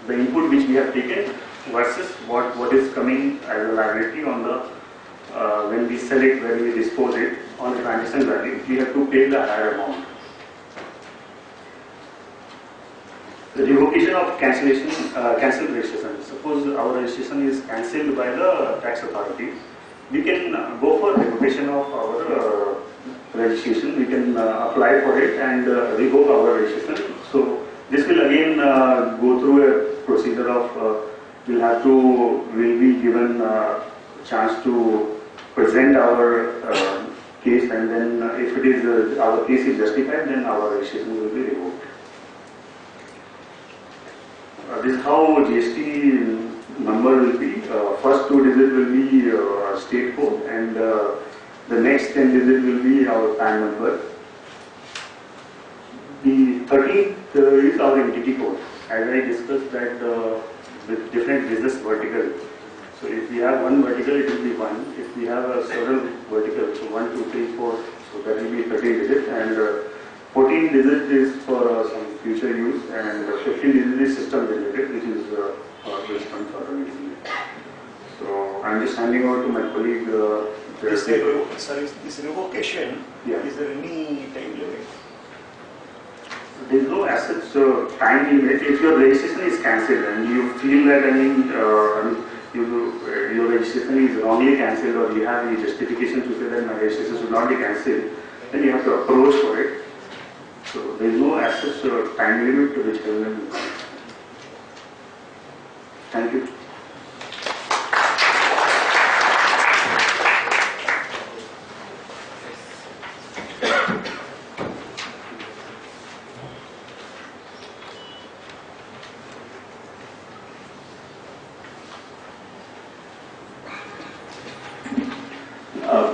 the input which we have taken versus what is coming as a liability on the when we sell it, when we dispose it on the transaction value, we have to pay the higher amount. The revocation of cancellation, cancelled registration. Suppose our registration is cancelled by the tax authority, we can go for revocation of our registration. We can apply for it and revoke our registration. So this will again go through a procedure of we'll be given a chance to present our case, and then if it is our case is justified, then our registration will be revoked. This is how GST number will be. First 2 digits will be state code, and the next 10 digits will be our PAN number. The 13th is our entity code. As I discussed that with different business vertical. So if we have one vertical, it will be 1. If we have several verticals, so 1, 2, 3, 4, so that will be 13 digits, and 14 digits is for some future use, and 15 digits is system generated, which is or response or anything. So I'm just handing over to my colleague. This revocation, is there any time limit? There is no as such time limit. If your registration is cancelled and you feel that your registration is wrongly cancelled, or you have any justification to say that my registration should not be cancelled, then you have to approach for it. So there is no as such time limit to which government will come. Thank you.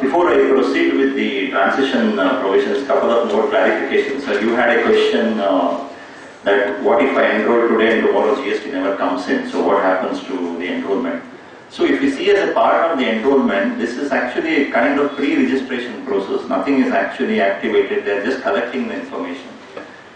Before I proceed with the transition provisions, couple of more clarifications. So you had a question that what if I enroll today and tomorrow GST never comes in, so what happens to the enrollment? So if you see as a part of the enrollment, this is actually a kind of pre-registration process. Nothing is actually activated, they are just collecting the information.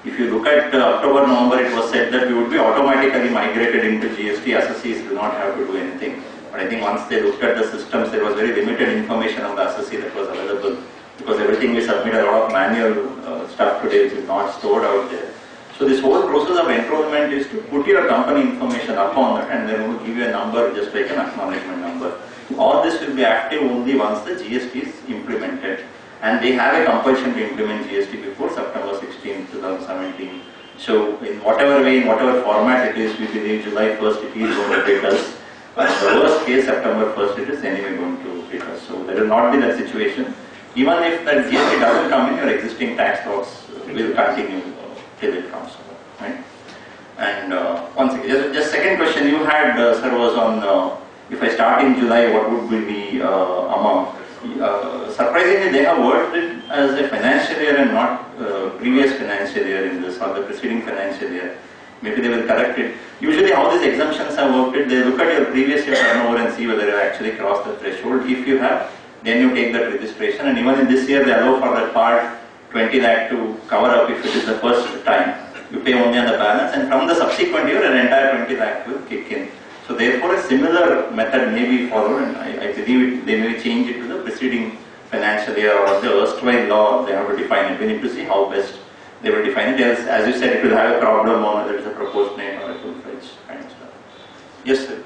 If you look at October, November, it was said that we would be automatically migrated into GST, assessees do not have to do anything. But I think once they looked at the systems, there was very limited information on the assessee that was available, because everything we submit, a lot of manual stuff today which is not stored out there. So this whole process of enrollment is to put your company information upon that, and they're going to give you a number just like an acknowledgement number. All this will be active only once the GST is implemented, and they have a compulsion to implement GST before September 16, 2017. So in whatever way, in whatever format it is, we believe July 1st it is going to hit us. But in the worst case, September 1st it is anyway going to hit us. So there will not be that situation. Even if that GST doesn't come in, your existing tax laws will continue till it comes. Right? And once again, just second question you had, sir, was on if I start in July, what would be the amount? Surprisingly, they have worked it as a financial year and not previous financial year in this, or the preceding financial year. Maybe they will correct it. Usually how these exemptions have worked it, they look at your previous year turnover and see whether you have actually crossed the threshold. If you have, then you take that registration, and even in this year they allow for that part 20 lakh to cover up if it is the first time. You pay only on the balance, and from the subsequent year an entire 20 lakh will kick in. So therefore a similar method may be followed, and I believe they may change it to the preceding financial year or the erstwhile law. They have to define it. We need to see how best they will define it. As you said, it will have a problem on whether it's a proportionate or a full-fledged kind of stuff. Yes, sir.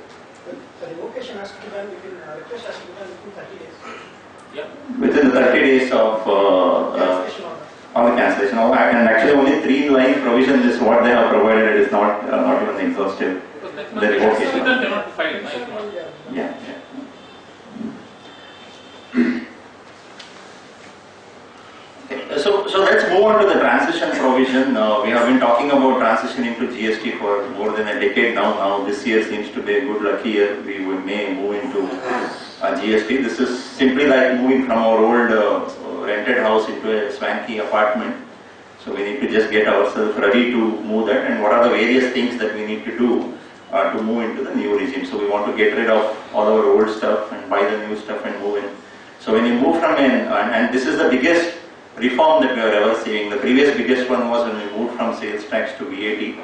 The revocation has to be done within, request has to be done within 30 days. Yeah. Within the 30 days of the cancellation. And actually only 3-line provision is what they have provided. It is not even exhaustive. The revocation. Yeah. So let's move on to the transition provision. We have been talking about transitioning to GST for more than a decade now. Now this year seems to be a good lucky year. We may move into GST. This is simply like moving from our old rented house into a swanky apartment. So we need to just get ourselves ready to move that, and what are the various things that we need to do to move into the new regime. So we want to get rid of all our old stuff and buy the new stuff and move in. So when you move from and this is the biggest reform that we are ever seeing. The previous biggest one was when we moved from sales tax to VAT.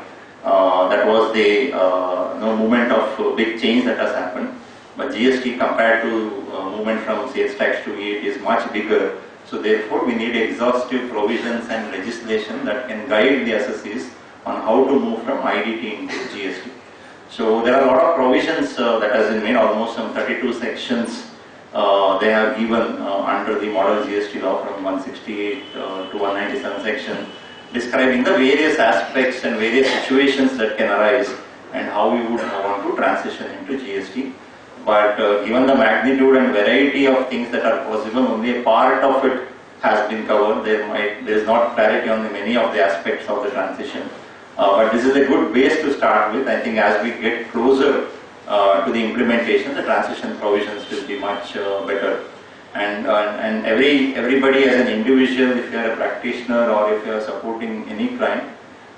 That was the movement of big change that has happened. But GST compared to movement from sales tax to VAT is much bigger. So therefore we need exhaustive provisions and legislation that can guide the assessees on how to move from IDT into GST. So there are a lot of provisions that has been made, almost some 32 sections they have given under the model GST law from 168 to 197 section, describing the various aspects and various situations that can arise and how we would want to transition into GST. But given the magnitude and variety of things that are possible, only a part of it has been covered. There is not clarity on many of the aspects of the transition. But this is a good base to start with. I think as we get closer to the implementation, the transition provisions will be much better. And everybody as an individual, if you are a practitioner or if you are supporting any client,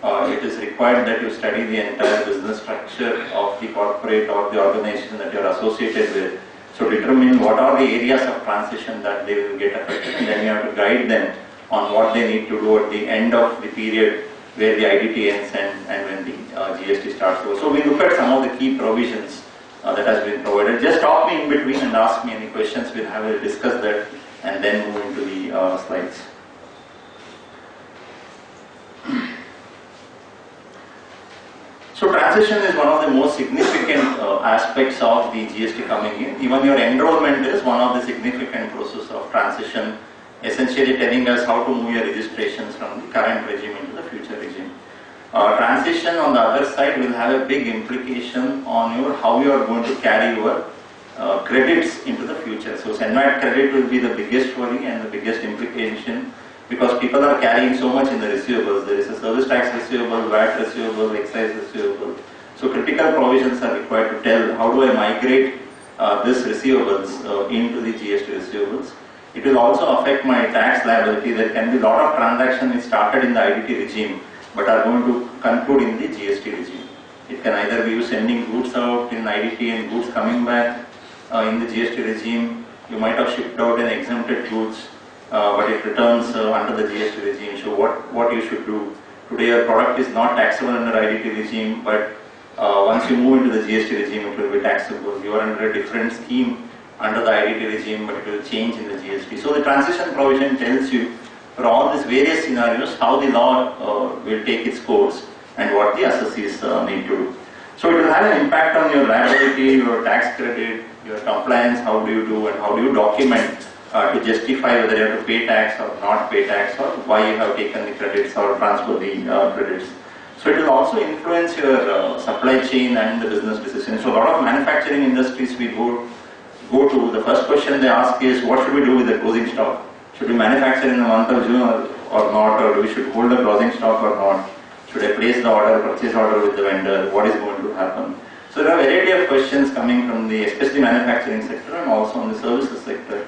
it is required that you study the entire business structure of the corporate or the organization that you are associated with. So determine what are the areas of transition that they will get affected, and then you have to guide them on what they need to do at the end of the period where the IDT ends and when the GST starts. So we look at some of the key provisions that has been provided. Just stop me in between and ask me any questions. We'll discuss that and then move into the slides. So transition is one of the most significant aspects of the GST coming in. Even your enrollment is one of the significant process of transition, essentially telling us how to move your registrations from the current regime into the future regime. Transition on the other side will have a big implication on how you are going to carry your credits into the future. So SENVAT credit will be the biggest worry and the biggest implication, because people are carrying so much in the receivables. There is a service tax receivable, VAT receivable, excise receivable. So critical provisions are required to tell how do I migrate this receivables into the GST receivables. It will also affect my tax liability. There can be a lot of transactions which started in the IDT regime but are going to conclude in the GST regime. It can either be you sending goods out in IDT and goods coming back in the GST regime. You might have shipped out and exempted goods, but it returns under the GST regime. So what you should do? Today your product is not taxable under IDT regime, but once you move into the GST regime, it will be taxable. You are under a different scheme under the IDT regime, but it will change in the GST. So the transition provision tells you for all these various scenarios how the law will take its course and what the assessees need to do. So it will have an impact on your liability, your tax credit, your compliance, how do you do and how do you document to justify whether you have to pay tax or not pay tax, or why you have taken the credits or transfer the credits. So it will also influence your supply chain and the business decisions. So a lot of manufacturing industries we go to, the first question they ask is, what should we do with the closing stock? Should we manufacture in the month of June or not, or we should hold the closing stock or not? Should I place the order, purchase order with the vendor? What is going to happen? So there are a variety of questions coming from the, especially manufacturing sector and also on the services sector.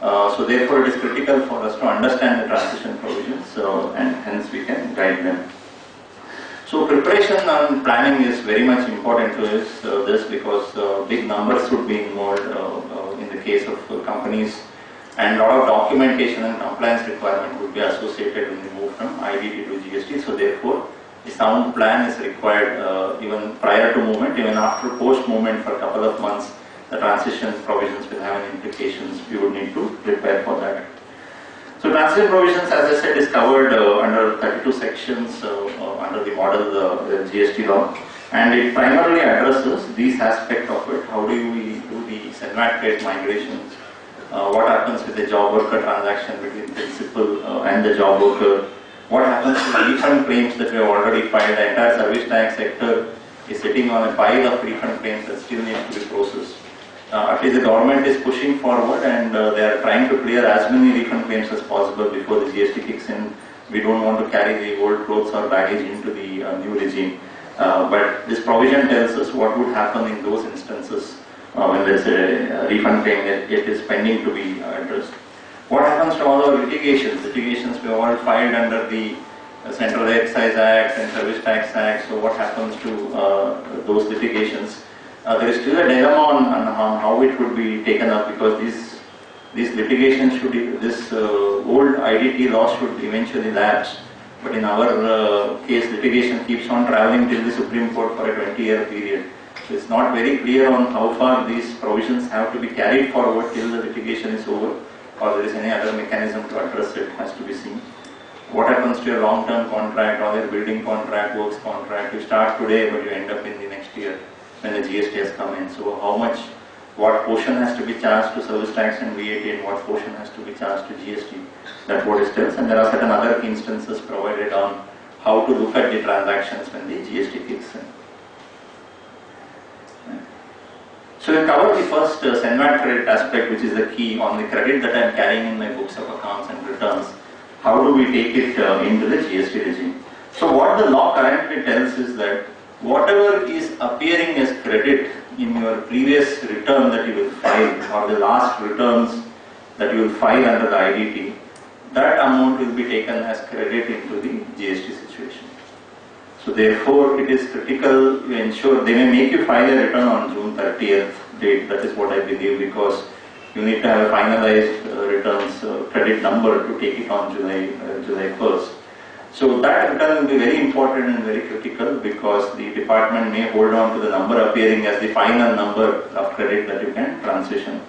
So therefore it is critical for us to understand the transition provisions, and hence we can guide them. So preparation and planning is very much important to this because big numbers would be involved in the case of companies, and a lot of documentation and compliance requirement would be associated when we move from IDT to GST. So therefore a sound plan is required even prior to movement, even after post movement for a couple of months. The transition provisions will have an implications. We would need to prepare for that. So transition provisions, as I said, is covered under 32 sections under the model the GST law, and it primarily addresses these aspects of it. How do we do the SENVAT credit migrations? What happens with the job worker transaction between principal and the job worker? What happens to the refund claims that we have already filed? The entire service tax sector is sitting on a pile of refund claims that still need to be processed. At least the government is pushing forward and they are trying to clear as many refund claims as possible before the GST kicks in. We don't want to carry the old clothes or baggage into the new regime. But this provision tells us what would happen in those instances when there is a refund claim that it is pending to be addressed. What happens to all our litigations? Litigations we have all filed under the Central Excise Act and Service Tax Act. So what happens to those litigations? There is still a dilemma on how it would be taken up, because these litigations should, this old IDT law should eventually lapse. But in our case, litigation keeps on traveling till the Supreme Court for a 20-year period. So it's not very clear on how far these provisions have to be carried forward till the litigation is over, or there is any other mechanism to address it, has to be seen. What happens to your long-term contract or your building contract, works contract? You start today but you end up in the next year when the GST has come in. So how much, what portion has to be charged to service tax and VAT and what portion has to be charged to GST? That's what it tells. And there are certain other instances provided on how to look at the transactions when the GST kicks in. So we covered the first SENVAT credit aspect, which is the key on the credit that I am carrying in my books of accounts and returns. How do we take it into the GST regime? So what the law currently tells is that whatever is appearing as credit in your previous return that you will file, or the last returns that you will file under the IDT, that amount will be taken as credit into the GST situation. So therefore it is critical to ensure, they may make you file a return on June 30th date, that is what I believe, because you need to have a finalized returns credit number to take it on July 1st. So that return will be very important and very critical, because the department may hold on to the number appearing as the final number of credit that you can transition.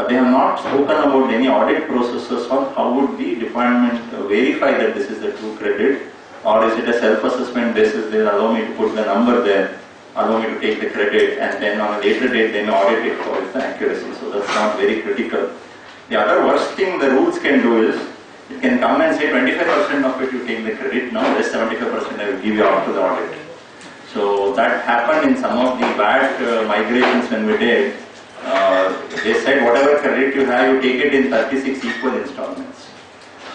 They have not spoken about any audit processes on how would the department verify that this is the true credit, or is it a self-assessment basis. They will allow me to put the number there, allow me to take the credit, and then on a later date they may audit it for its accuracy. So that's not very critical. The other worst thing the rules can do is, it can come and say 25% of it you take the credit now, rest 75% I will give you after the audit. So that happened in some of the bad migrations when we did. They said whatever credit you have, you take it in 36 equal installments.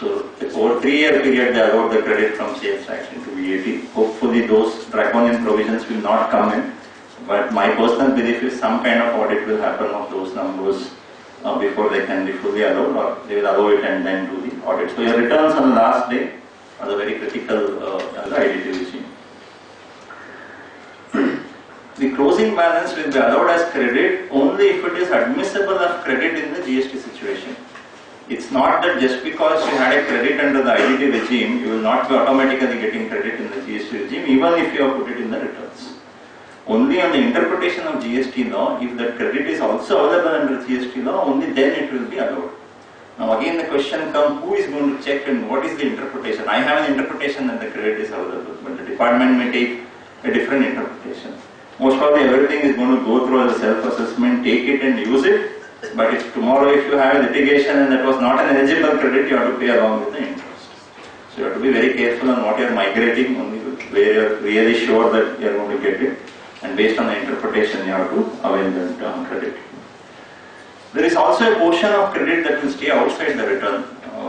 So over 3-year period they allowed the credit from sales tax into VAT. Hopefully those draconian provisions will not come in, but my personal belief is some kind of audit will happen of those numbers before they can be fully allowed, or they will allow it and then do the audit. So your returns on the last day are the very critical IDT regime. The closing balance will be allowed as credit only if it is admissible of credit in the GST situation. It's not that just because you had a credit under the IDT regime, you will not be automatically getting credit in the GST regime, even if you have put it in the returns. Only on the interpretation of GST law, if that credit is also available under GST law, only then it will be allowed. Now again the question comes, who is going to check and what is the interpretation? I have an interpretation that the credit is available, but the department may take a different interpretation. Most probably everything is going to go through as a self-assessment, take it and use it, but if tomorrow if you have a litigation and that was not an eligible credit, you have to pay along with the interest. So you have to be very careful on what you are migrating, only where you are really sure that you are going to get it. And based on the interpretation, you have to avail that credit. There is also a portion of credit that will stay outside the return.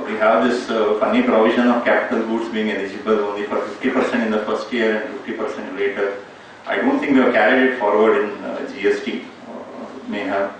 We have this funny provision of capital goods being eligible only for 50% in the first year and 50% later. I don't think we have carried it forward in GST, may have.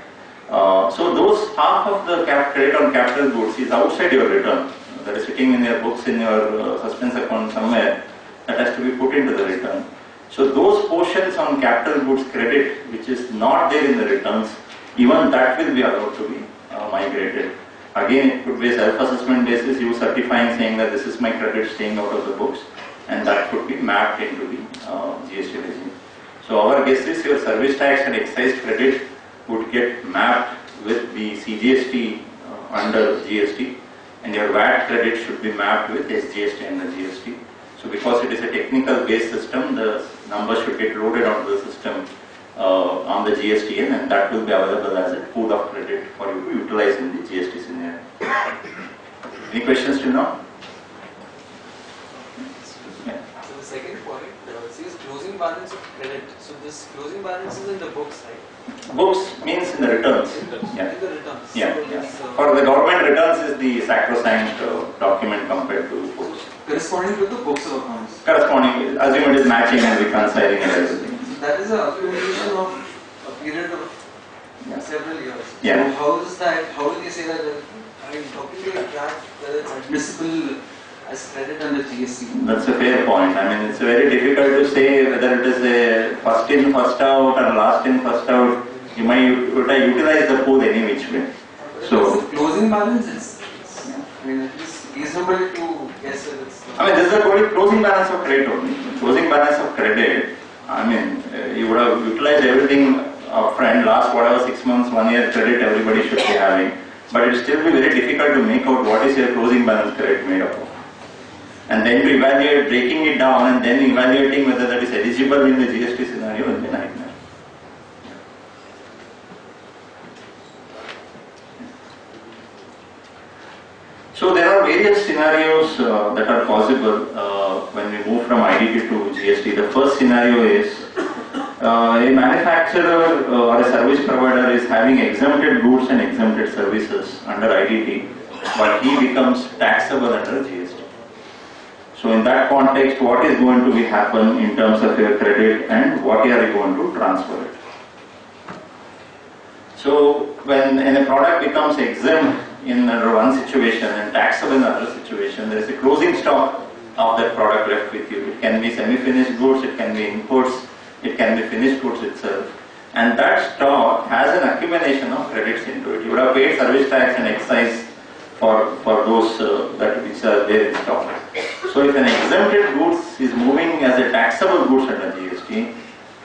So those half of the credit on capital goods is outside your return. That is sitting in your books in your suspense account somewhere, that has to be put into the return. So those portions on capital goods credit which is not there in the returns, even that will be allowed to be migrated. Again, it could be a self-assessment basis, you certifying saying that this is my credit staying out of the books, and that could be mapped into the GST regime. So our guess is your service tax and excise credit would get mapped with the CGST under GST, and your VAT credit should be mapped with SGST and the GST. So because it is a technical based system, the numbers should get loaded onto the system on the GSTN, and that will be available as a pool of credit for you to utilize in the GST scenario. Any questions till now? Yeah. So the second point says closing balance of credit. So this closing balance is in the books, right? Books means in the returns. Yeah. In the returns. Yeah, So yeah. this, For the government returns is the sacrosanct document compared to books. Corresponding to the books of accounts. Corresponding, assume it is matching and reconciling and everything. So that is an accumulation of a period of several years. Yeah. So how is that, how do they say that, I mean, how can they track whether it's admissible as credit under GST? That's a fair point. I mean, it's very difficult to say whether it is a first in, first out or last in, first out. You might utilize the pool any which way. So, the closing balance is, I mean, it is reasonable to guess that it's... I mean, this is the closing balance of credit only. Closing balance of credit, I mean, you would have utilized everything upfront, last whatever 6 months, 1 year credit everybody should be having. But it will still be very difficult to make out what is your closing balance credit made up of. And then to evaluate, breaking it down and then evaluating whether that is eligible in the GST scenario will be a nightmare. So there are various scenarios that are possible when we move from IDT to GST. The first scenario is a manufacturer or a service provider is having exempted goods and exempted services under IDT, but he becomes taxable under GST. So in that context, what is going to be happen in terms of your credit and what are you going to transfer it? So when a product becomes exempt in one situation and taxable in another situation, there is a closing stock of that product left with you. It can be semi-finished goods, it can be imports, it can be finished goods itself. And that stock has an accumulation of credits into it. You would have paid service tax and excise for those that which are there in stock. So if an exempted goods is moving as a taxable goods under GST,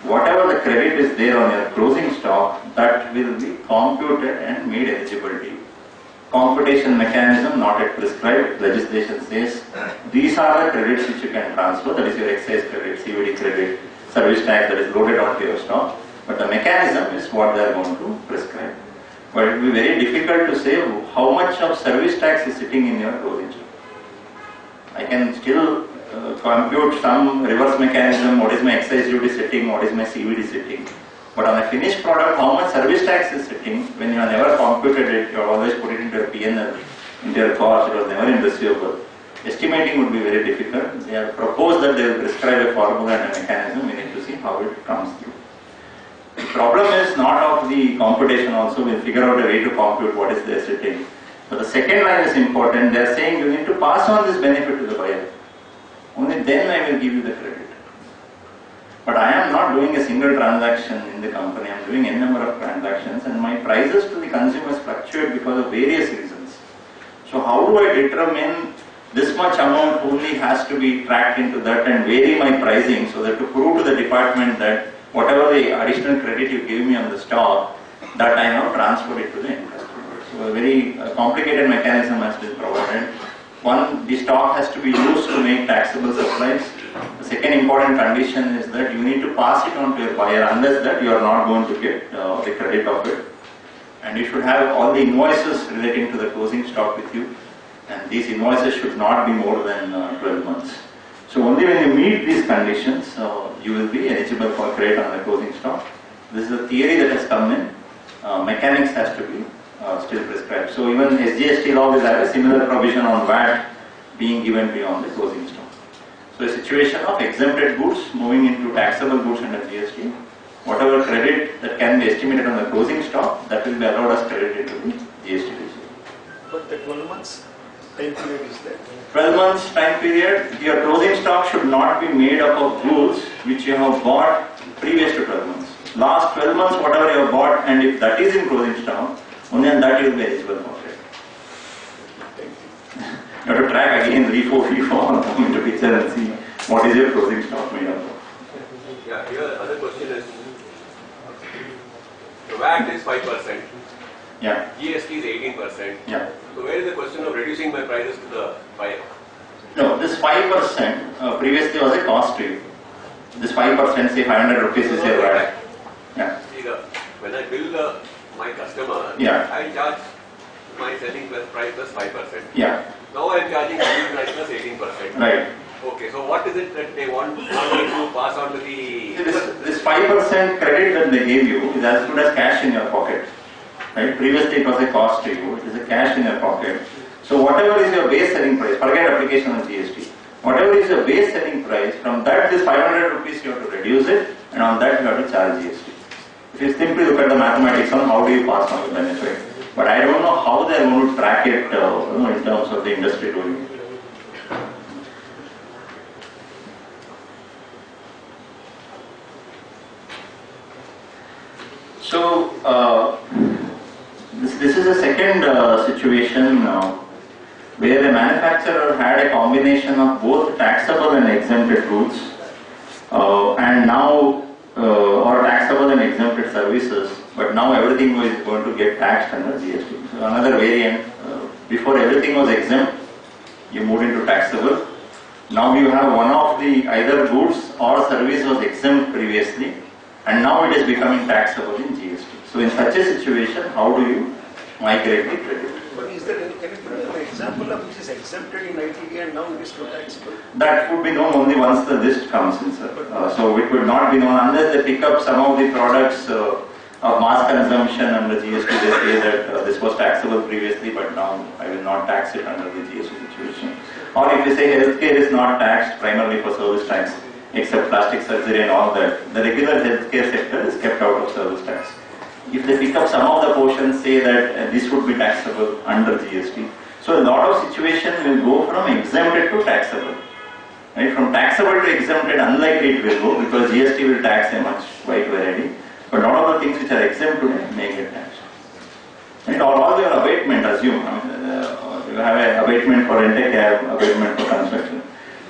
whatever the credit is there on your closing stock, that will be computed and made eligible to you. Computation mechanism not yet prescribed. Legislation says these are the credits which you can transfer, that is your excise credit, CVD credit, service tax that is loaded onto your stock. But the mechanism is what they are going to prescribe. But it will be very difficult to say how much of service tax is sitting in your closing stock. I can still compute some reverse mechanism, what is my excise duty sitting, what is my CVD sitting. But on a finished product, how much service tax is sitting, when you have never computed it, you have always put it into your P&L, into your cost, it was never in receivable. Estimating would be very difficult. They have proposed that they will prescribe a formula and a mechanism, we need to see how it comes through. The problem is not of the computation also, we'll figure out a way to compute what is there sitting. But the second line is important, they are saying you need to pass on this benefit to the buyer. Only then I will give you the credit. But I am not doing a single transaction in the company, I am doing n number of transactions and my prices to the consumers fluctuate because of various reasons. So how do I determine this much amount only has to be tracked into that and vary my pricing so that to prove to the department that whatever the additional credit you give me on the stock, that I now transfer it to the end customer. So a very complicated mechanism has been provided. One, the stock has to be used to make taxable supplies. The second important condition is that you need to pass it on to your buyer, unless that you are not going to get the credit of it. And you should have all the invoices relating to the closing stock with you. And these invoices should not be more than 12 months. So only when you meet these conditions, you will be eligible for credit on the closing stock. This is a theory that has come in. Mechanics has to be still prescribed. So even SGST law will have a similar provision on VAT being given beyond the closing stock. So a situation of exempted goods moving into taxable goods under GST, whatever credit that can be estimated on the closing stock, that will be allowed as credit into the GST regime. But the 12 months time period is there. 12 months time period, your closing stock should not be made up of goods which you have bought previous to 12 months. Last 12 months, whatever you have bought, and if that is in closing stock, only on that you will be eligible for credit. You have to track again FIFO, come into picture and see what is your closing stock made up of. Yeah, here other question is, the VAT is 5%. Yeah. GST is 18%. Yeah. So where is the question of reducing my prices to the buyer? No, this 5% previously was a cost to you. This 5%, say 500 rupees is your VAT. Yeah. See, when I bill my customer, yeah. I charge my selling price plus 5%. Yeah. Now I am charging selling price plus 18%. Right. Okay, so what is it that they want me to pass on to the... This 5% credit that they gave you is as good as cash in your pocket. Right? Previously it was a cost to you, it is a cash in your pocket. So whatever is your base selling price, forget application of GST. Whatever is your base selling price, from that this 500 rupees you have to reduce it, and on that you have to charge GST. If you simply look at the mathematics on how do you pass on the benefit. But I don't know how they are going to track it in terms of the industry doing it. So, this is a second situation where the manufacturer had a combination of both taxable and exempted goods and now or taxable and exempted services, but now everything is going to get taxed under GST. So another variant, before everything was exempt, you moved into taxable. Now you have one of the either goods or service was exempt previously, and now it is becoming taxable in GST. So in such a situation, how do you migrate the credit? But is there any, can you give an example of which is exempted in ITD and now it is not taxable? That would be known only once the list comes in, sir. So it would not be known unless they pick up some of the products of mass consumption under GST. They say that this was taxable previously, but now I will not tax it under the GST situation. Or if they say healthcare is not taxed primarily for service tax, except plastic surgery and all that, the regular healthcare sector is kept out of service tax. If they pick up some of the portions, say that this would be taxable under GST. So a lot of situations will go from exempted to taxable. Right? From taxable to exempted, unlikely it will go because GST will tax a much wide variety. But a lot of the things which are exempt today may get taxed. Right? Or all your abatement, assume. You have an abatement for rent-a-cab, abatement for construction.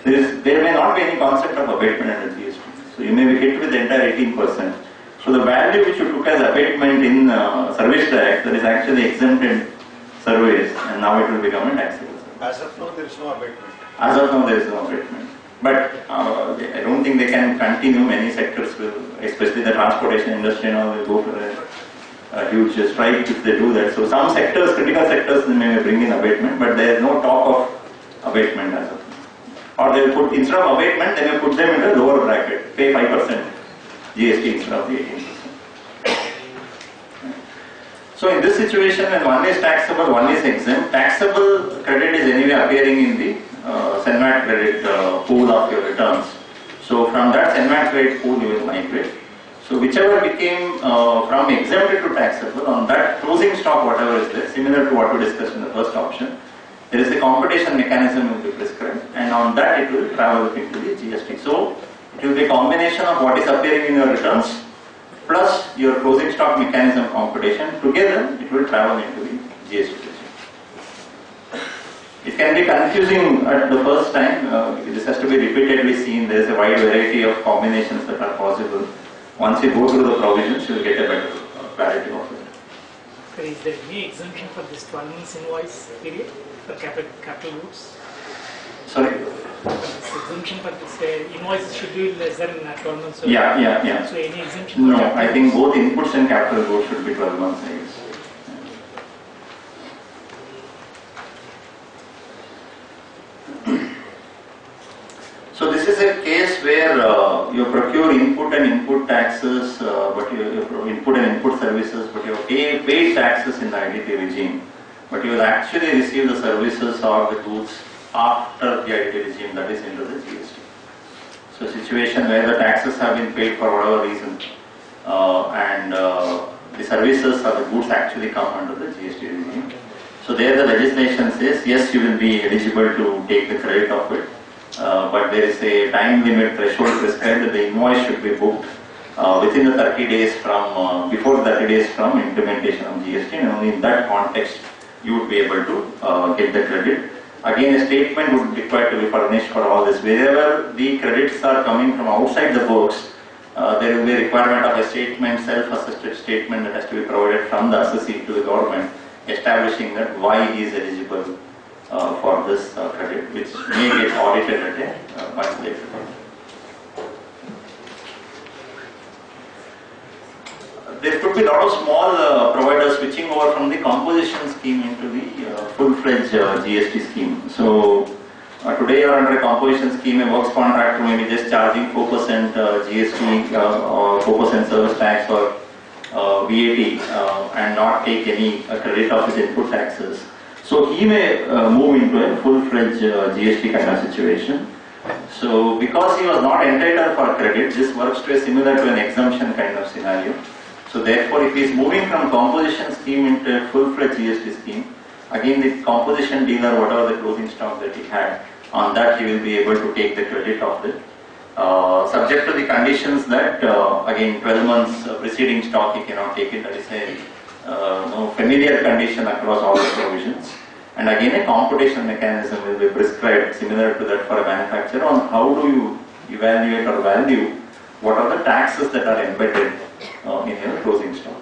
there may not be any concept of abatement under GST. So you may be hit with the entire 18%. So the value which you took as abatement in service tax, that is actually exempted service, and now it will become a taxable service. As of now, there is no abatement. As of now, there is no abatement. But I don't think they can continue. Many sectors will, especially the transportation industry, now will go for a huge strike if they do that. So some sectors, critical sectors, they may bring in abatement, but there is no talk of abatement as of now. Or they will put, instead of abatement, they may put them in a lower bracket, pay 5% GST instead of the 18%. So in this situation, when one is taxable, one is exempt, taxable credit is anyway appearing in the SENVAT credit pool of your returns. So from that SENVAT credit pool you will migrate. So whichever became from exempted to taxable, on that closing stock whatever is there, similar to what we discussed in the first option, there is a competition mechanism will be prescribed, and on that it will travel into the GST. So it will be a combination of what is appearing in your returns plus your closing stock mechanism computation. Together it will travel into the GST regime. It can be confusing at the first time. This has to be repeatedly seen. There is a wide variety of combinations that are possible. Once you go through the provisions, you will get a better clarity of it. So is there any exemption for this 12 months invoice period for capital goods? Sorry? This exemption for this invoices should be less than 12 months. Yeah. So any exemption? No, I think both inputs and capital goods should be 12 months, I guess. So this is a case where you procure input and input taxes, but you input and input services, but you have paid taxes in the IDT regime, but you will actually receive the services or the goods after the IDT regime, that is into the GST. So a situation where the taxes have been paid for whatever reason, and the services or the goods actually come under the GST regime. So there the legislation says, yes, you will be eligible to take the credit of it. But there is a time limit threshold prescribed that the invoice should be booked within the 30 days from, before 30 days from implementation of GST, and only in that context you would be able to get the credit. Again, a statement would be required to be furnished for all this. Wherever the credits are coming from outside the books, there will be a requirement of a statement, self-assisted statement that has to be provided from the assessee to the government, establishing that why he is eligible for this credit, which may get audited at a much later date. There could be a lot of small providers switching over from the composition scheme into the full-fledged GST scheme. So today you are under a composition scheme, a works contractor may be just charging 4% GST or 4% service tax or VAT and not take any credit of his input taxes. So he may move into a full-fledged GST kind of situation. So because he was not entitled for credit, this works to a similar to an exemption kind of scenario. So therefore, if he is moving from composition scheme into a full-fledged GST scheme, again the composition dealer, whatever the closing stock that he had, on that he will be able to take the credit of it. Subject to the conditions that again 12 months preceding stock he cannot take it. That is a familiar condition across all the provisions. And again a computation mechanism will be prescribed similar to that for a manufacturer on how do you evaluate or value what are the taxes that are embedded in your closing stock.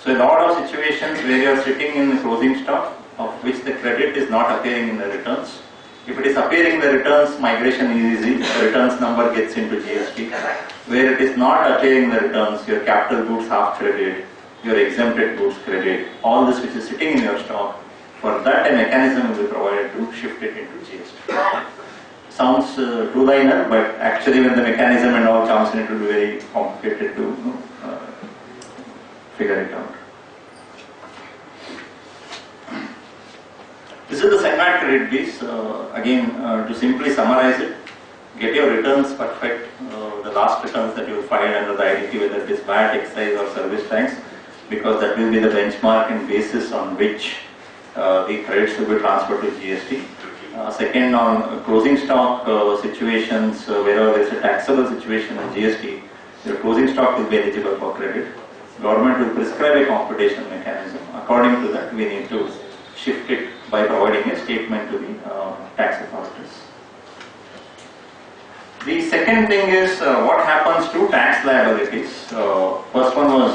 So a lot of situations where you are sitting in the closing stock of which the credit is not appearing in the returns. If it is appearing in the returns, migration is easy, the returns number gets into GST. Where it is not appearing in the returns, your capital goods half credit, your exempted goods credit, all this which is sitting in your stock, for that a mechanism will be provided to shift it into GST. Sounds two-liner, but actually when the mechanism and all comes in, it will be very complicated to figure it out. This is the SENVAT credit piece. Again, to simply summarize it, get your returns perfect, the last returns that you filed under the IDT, whether it is VAT, excise or service tax, because that will be the benchmark and basis on which the credits will be transferred to GST. Second, on closing stock situations, wherever there is a taxable situation in GST, your closing stock will be eligible for credit. Government will prescribe a computation mechanism. According to that, we need to shift it by providing a statement to the tax authorities. The second thing is what happens to tax liabilities. First one was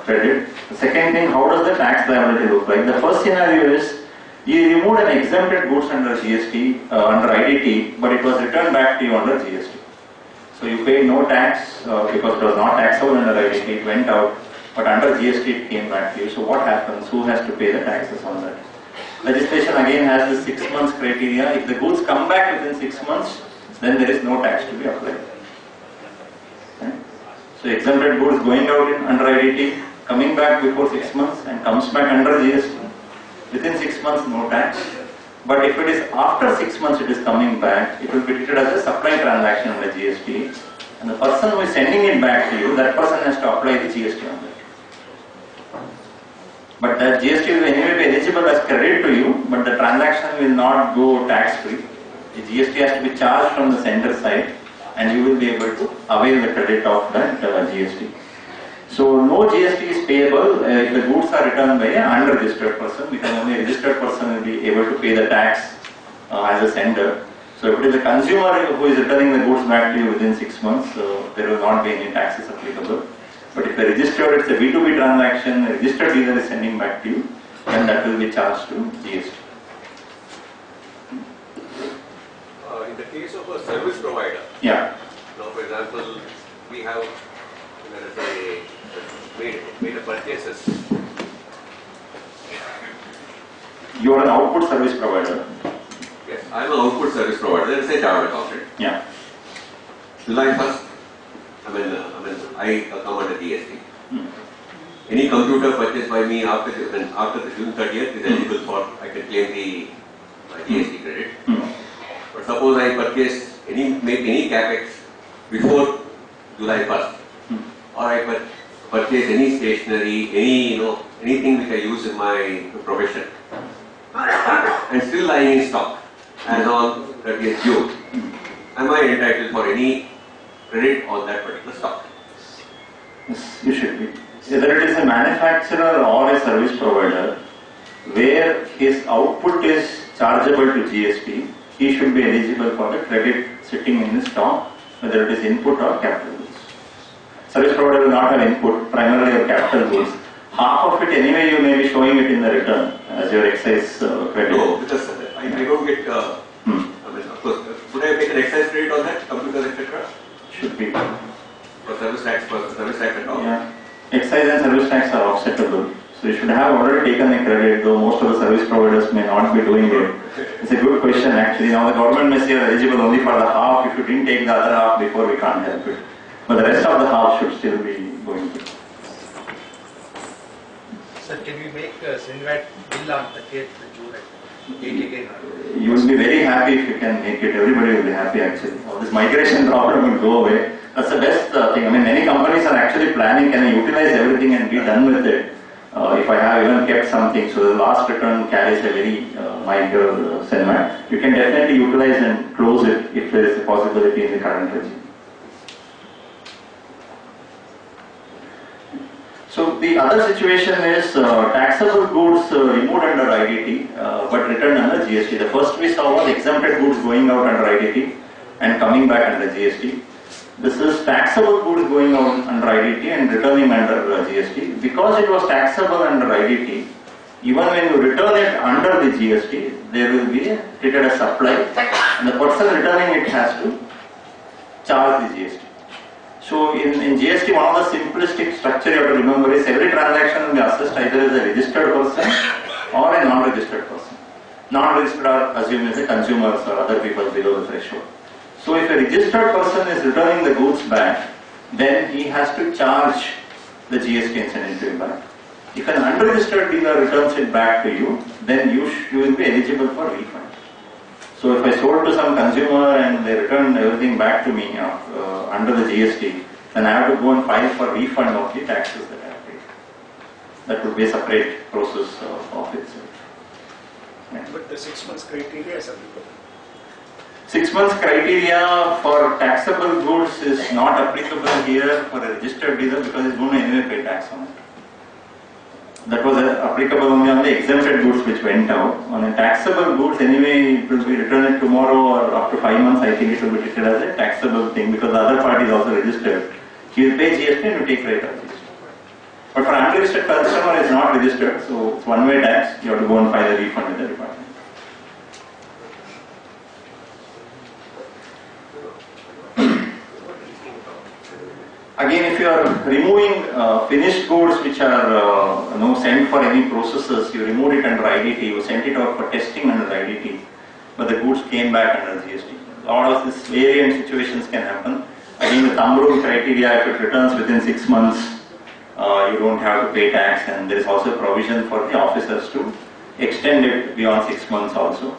credit. The second thing, how does the tax liability look like? The first scenario is you removed an exempted goods under GST, under IDT, but it was returned back to you under GST. So you paid no tax because it was not taxable under IDT, it went out, but under GST it came back to you. So what happens? Who has to pay the taxes on that? Legislation again has the 6 months criteria. If the goods come back within 6 months, then there is no tax to be applied. Okay. So exempted goods going out under IDT, coming back before 6 months and comes back under GST. Within 6 months, no tax. But if it is after 6 months it is coming back, it will be treated as a supply transaction under GST. And the person who is sending it back to you, that person has to apply the GST on that. But that GST will anyway be eligible as credit to you, but the transaction will not go tax free. The GST has to be charged from the sender side and you will be able to avail the credit of that GST. So no GST is payable if the goods are returned by an unregistered person, because only a registered person will be able to pay the tax as a sender. So if it is the consumer who is returning the goods back to you within 6 months, there will not be any taxes applicable. But if a registered, it's a B2B transaction, a registered dealer is sending back to you, then that will be charged to GST. In the case of a service provider, yeah. Now, for example, we have, let us say, made a purchases. You are an output service provider. Yes, I am an output service provider. Let's say Java accountant. Yeah. July 1st, I come under GST. Any computer purchased by me after the June 30th is eligible for, I can claim the GST credit. But suppose I make any capex before July 1st, or I purchase any stationery, anything which I use in my profession, and still lying in stock as on 30th June, am I entitled for any credit on that particular stock? Yes, you should be. Whether it is a manufacturer or a service provider, where his output is chargeable to GST, he should be eligible for the credit sitting in his stock, whether it is input or capital goods. Service provider will not have input, primarily your capital goods. Half of it anyway you may be showing it in the return as your excise credit. No, because I don't get, of course, would I make an excise credit on that, computers, etc.? Should be. For service tax and all? Yeah. Excise and service tax are offsettable. So you should have already taken a credit, though most of the service providers may not be doing it. It's a good question actually. Now the government may say you are eligible only for the half. If you didn't take the other half before, we can't help it. But the rest of the half should still be going to. Sir, can we send that bill on 30th June? You will be very happy if you can make it. Everybody will be happy actually. All this migration problem will go away. That's the best thing. I mean, many companies are actually planning, can I utilize everything and be done with it? If I have even kept something, so the last return carries a very mild sentiment. You can definitely utilize and close it if there is a possibility in the current regime. So the other situation is taxable goods removed under IDT but returned under GST. The first we saw was exempted goods going out under IDT and coming back under GST. This is taxable goods going out under IDT and returning under GST. Because it was taxable under IDT, even when you return it under the GST, there will be treated as supply and the person returning it has to charge the GST. So in GST, one of the simplistic structure you have to remember is every transaction will be assessed either as a registered person or a non-registered person. Non-registered are assumed as a consumers or other people below the threshold. So if a registered person is returning the goods back, then he has to charge the GST and send it to him back. If an unregistered dealer returns it back to you, then you will be eligible for refund. So if I sold to some consumer and they return everything back to me under the GST, then I have to go and file for refund of the taxes that I have paid. That would be a separate process of itself. Yeah. But the 6 months criteria is applicable. 6 months criteria for taxable goods is not applicable here for a registered dealer because it's going to anyway pay tax on it. That was applicable only on the exempted goods which went out. On the taxable goods, anyway, it will be returned tomorrow or after 5 months. I think it will be treated as a taxable thing because the other party is also registered. He will pay GST and you take rate of GST. But for unregistered customer, it's not registered, so it's one-way tax. You have to go and file a refund with the department. Again, if you are removing finished goods which are sent for any processes, you removed it under IDT, you sent it out for testing under IDT, but the goods came back under GST. All of these variant situations can happen. Again, the thumb rule criteria, if it returns within 6 months, you don't have to pay tax, and there is also a provision for the officers to extend it beyond 6 months also.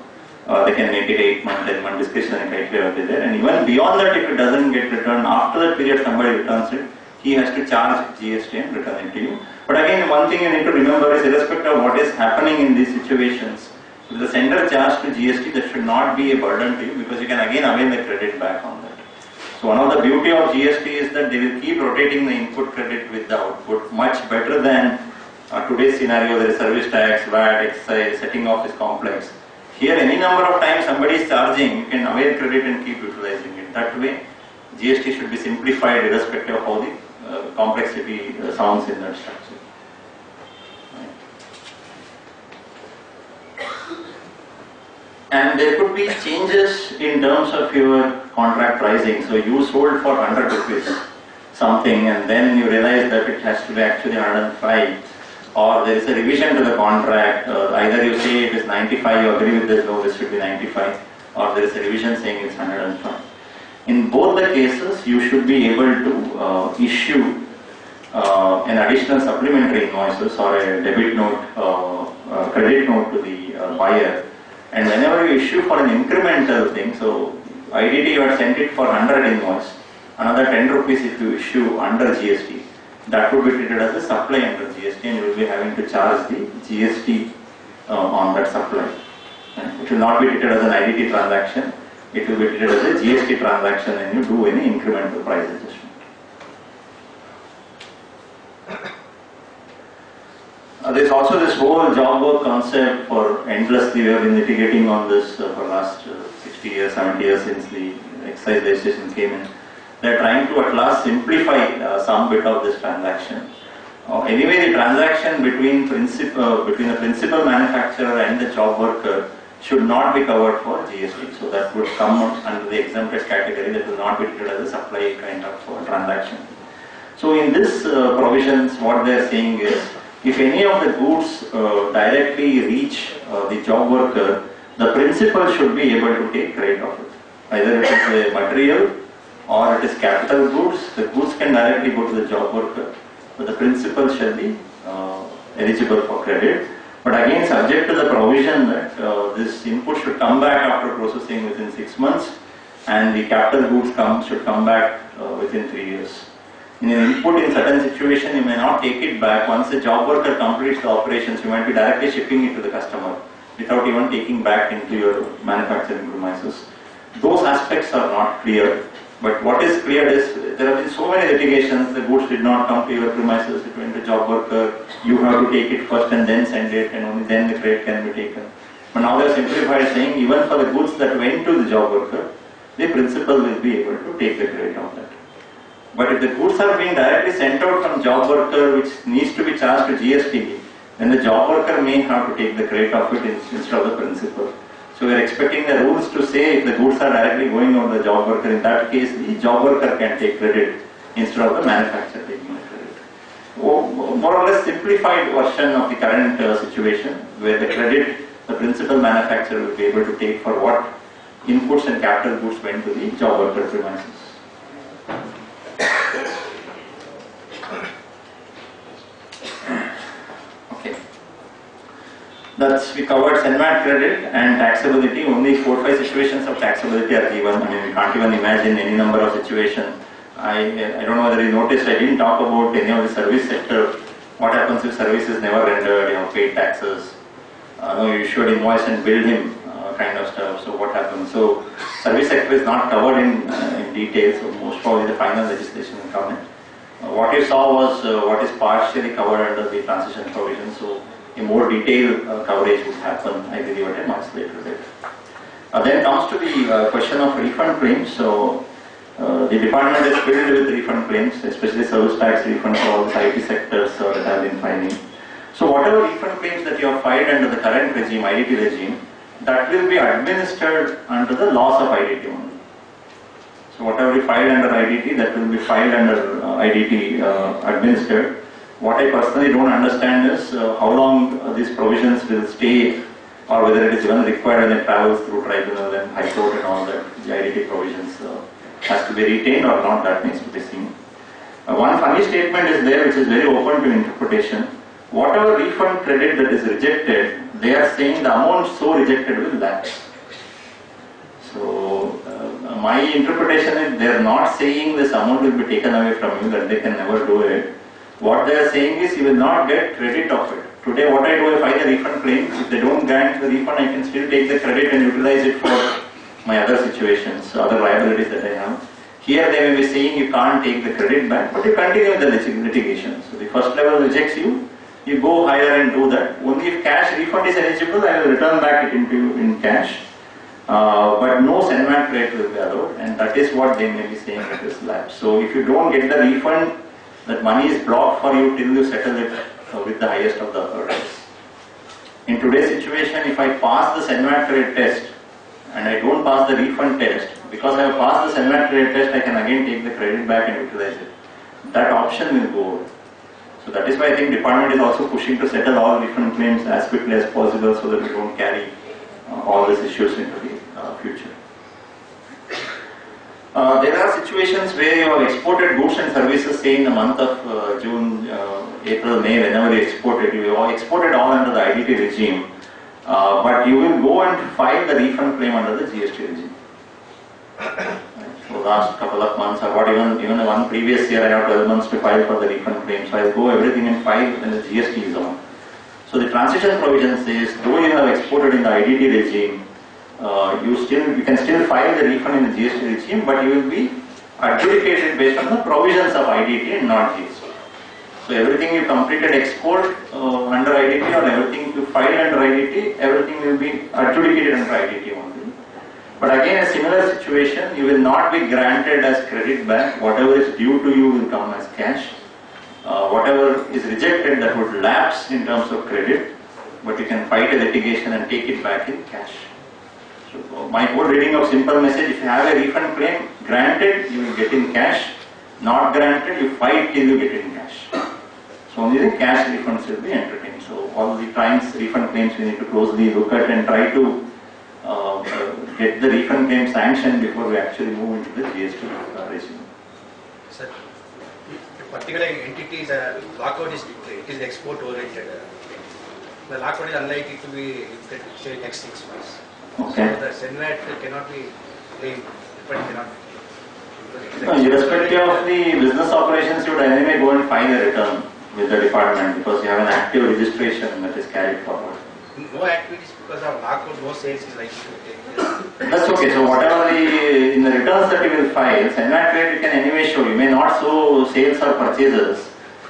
They can make it 8 months, 10 month discretionary criteria will be there, and even beyond that, if it doesn't get returned, after that period somebody returns it, he has to charge GST and return it to you. But again, one thing you need to remember is irrespective of what is happening in these situations, if the sender charged to GST, that should not be a burden to you because you can again avail the credit back on that. So one of the beauty of GST is that they will keep rotating the input credit with the output much better than today's scenario. There is service tax, VAT, excise, setting off is complex. Here any number of times somebody is charging, you can avail credit and keep utilizing it. That way GST should be simplified irrespective of how the complexity sounds in that structure. And there could be changes in terms of your contract pricing. So you sold for 100 rupees something and then you realize that it has to be actually 105, or there is a revision to the contract. Either you say it is 95, you agree with this, no, this should be 95, or there is a revision saying it's 105. In both the cases, you should be able to issue an additional supplementary invoices or a debit note, credit note to the buyer. And whenever you issue for an incremental thing, so IDT you had sent it for 100 invoice, another 10 rupees if you issue under GST, that would be treated as a supply under GST and you will be having to charge the GST on that supply. It will not be treated as an IDT transaction, it will be treated as a GST transaction when you do any incremental price adjustment. There is also this whole job work concept for endlessly. We have been litigating on this for the last 60 years, 70 years since the excise legislation came in. They are trying to at last simplify some bit of this transaction. Anyway, the transaction between the principal manufacturer and the job worker should not be covered for GST. So that would come under the exempted category, that will not be treated as a supply kind of transaction. So in this provisions, what they are saying is, if any of the goods directly reach the job worker, the principal should be able to take credit of it. Either it is a material or it is capital goods, the goods can directly go to the job worker, but the principal shall be eligible for credit. But again, subject to the provision that this input should come back after processing within 6 months, and the capital goods should come back within 3 years. In an input in certain situation, you may not take it back. Once the job worker completes the operations, you might be directly shipping it to the customer without even taking back into your manufacturing premises. Those aspects are not clear. But what is clear is there have been so many litigations. The goods did not come to your premises. It went to job worker. You have to take it first and then send it, and only then the credit can be taken. But now they are simplified, saying even for the goods that went to the job worker, the principal will be able to take the credit of that. But if the goods are being directly sent out from job worker, which needs to be charged to GST, then the job worker may have to take the credit of it instead of the principal. So we are expecting the rules to say if the goods are directly going on the job worker, in that case the job worker can take credit instead of the manufacturer taking the credit. More or less simplified version of the current situation, where the credit the principal manufacturer will be able to take for what inputs and capital goods went to the job worker premises. Okay. We covered SENVAT credit and taxability. Only 4-5 situations of taxability are given. I mean, we can't even imagine any number of situations. I don't know whether you noticed, I didn't talk about any of the service sector. What happens if service is never rendered, paid taxes. You issued invoice and billed him, kind of stuff. So what happens? So service sector is not covered in detail. So most probably the final legislation will come in. What you saw was what is partially covered under the transition provision. So a more detailed coverage would happen, I believe, at a much later date. Then comes to the question of refund claims. So the department is filled with refund claims, especially service tax refunds for all the IT sectors that have been filing. So whatever refund claims that you have filed under the current regime, IDT regime, that will be administered under the loss of IDT only. So whatever you filed under IDT, that will be filed under IDT administered. What I personally don't understand is how long these provisions will stay, or whether it is even required when it travels through tribunal and high court and all that. The IDT provisions has to be retained or not, that needs to be seen. One funny statement is there which is very open to interpretation. Whatever refund credit that is rejected, they are saying the amount so rejected will lapse. So my interpretation is they are not saying this amount will be taken away from you, that they can never do it. What they are saying is you will not get credit of it. Today what I do, if I file a refund claim, if they don't grant the refund, I can still take the credit and utilize it for my other situations, other liabilities that I have. Here they may be saying you can't take the credit back, but you continue with the litigation. So the first level rejects you, you go higher and do that. Only if cash refund is eligible, I will return back it into you in cash. But no settlement rate will be allowed, and that is what they may be saying at this lapse. So if you don't get the refund, that money is blocked for you till you settle it with the highest of the authorities. In today's situation, if I pass the settlement rate test and I don't pass the refund test, because I have passed the settlement rate test, I can again take the credit back and utilize it. That option will go over. So that is why I think department is also pushing to settle all refund claims as quickly as possible so that we don't carry all these issues into the future. There are situations where you have exported goods and services, say in the month of June, April, May, whenever you exported, you have exported all under the IDT regime, but you will go and file the refund claim under the GST regime. So last couple of months, I got even one previous year, I have 12 months to file for the refund claim, so I will go everything and file when the GST is on. So the transition provision says, though you have exported in the IDT regime, you can still file the refund in the GST regime, but you will be adjudicated based on the provisions of IDT and not GST. So everything you completed export under IDT or everything you filed under IDT, everything will be adjudicated under IDT only. But again, a similar situation, you will not be granted as credit back. Whatever is due to you will come as cash. Whatever is rejected, that would lapse in terms of credit, but you can fight a litigation and take it back in cash. So my whole reading of simple message, if you have a refund claim, granted, you will get in cash. Not granted, you fight till you get in cash. So only the cash refunds will be entertained. So all the times refund claims we need to closely look at and try to get the refund claim sanctioned before we actually move into the GST regime. Sir, particular entities lockout is export oriented. The lockout is unlikely to be say next 6 months. Okay. So the SENVAT cannot be claimed, but cannot. Irrespective of the business operations, you would anyway go and file a return with the department because you have an active registration that is carried forward. No activities because of lockout, no sales is likely to take place. That's okay. So whatever in the returns that you will file, SENVAT rate you can anyway show. You may not show sales or purchases,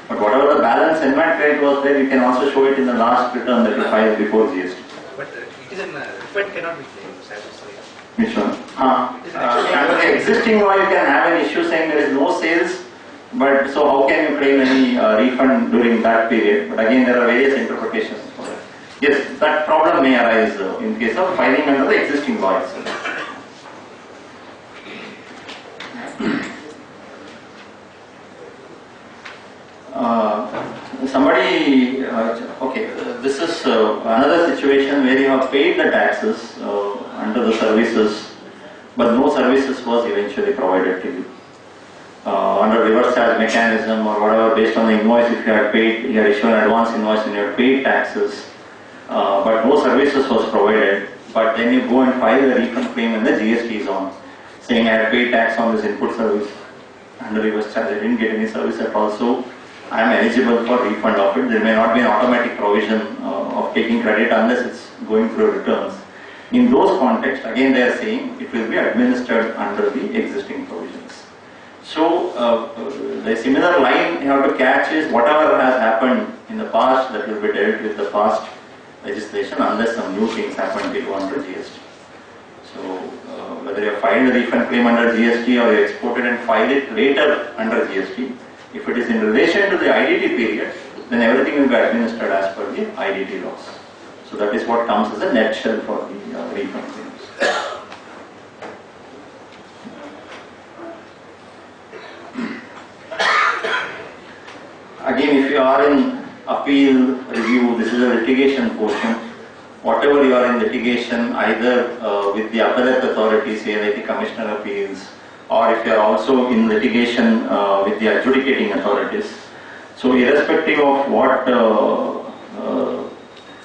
but whatever the balance SENVAT rate was there, you can also show it in the last return that you filed before GST. But it is an refund cannot be claimed. Which one? Under the existing law, you can have an issue saying there is no sales, but so how can you claim any refund during that period? But again, there are various interpretations for that. Yes, that problem may arise in case of filing under the existing law itself. This is another situation where you have paid the taxes under the services, but no services was eventually provided to you. Under reverse charge mechanism or whatever, based on the invoice, if you had paid, you had issued an advance invoice and you had paid taxes, but no services was provided, but then you go and file the refund claim and the GST is on, saying I had paid tax on this input service under reverse charge, I didn't get any service at all, so I am eligible for refund of it. There may not be an automatic provision of taking credit unless it's going through returns. In those contexts, again they are saying it will be administered under the existing provisions. So the similar line you have to catch is whatever has happened in the the past, that will be dealt with the past legislation unless some new things happen to go under GST. So whether you filed a refund claim under GST or you exported and filed it later under GST, if it is in relation to the IDT period, then everything will be administered as per the IDT laws. So that is what comes as a nutshell for the refund claims. Again, if you are in appeal review, this is a litigation portion. Whatever you are in litigation, either with the appellate authority, say like the Commissioner of Appeals, or if you are also in litigation with the adjudicating authorities. So irrespective of what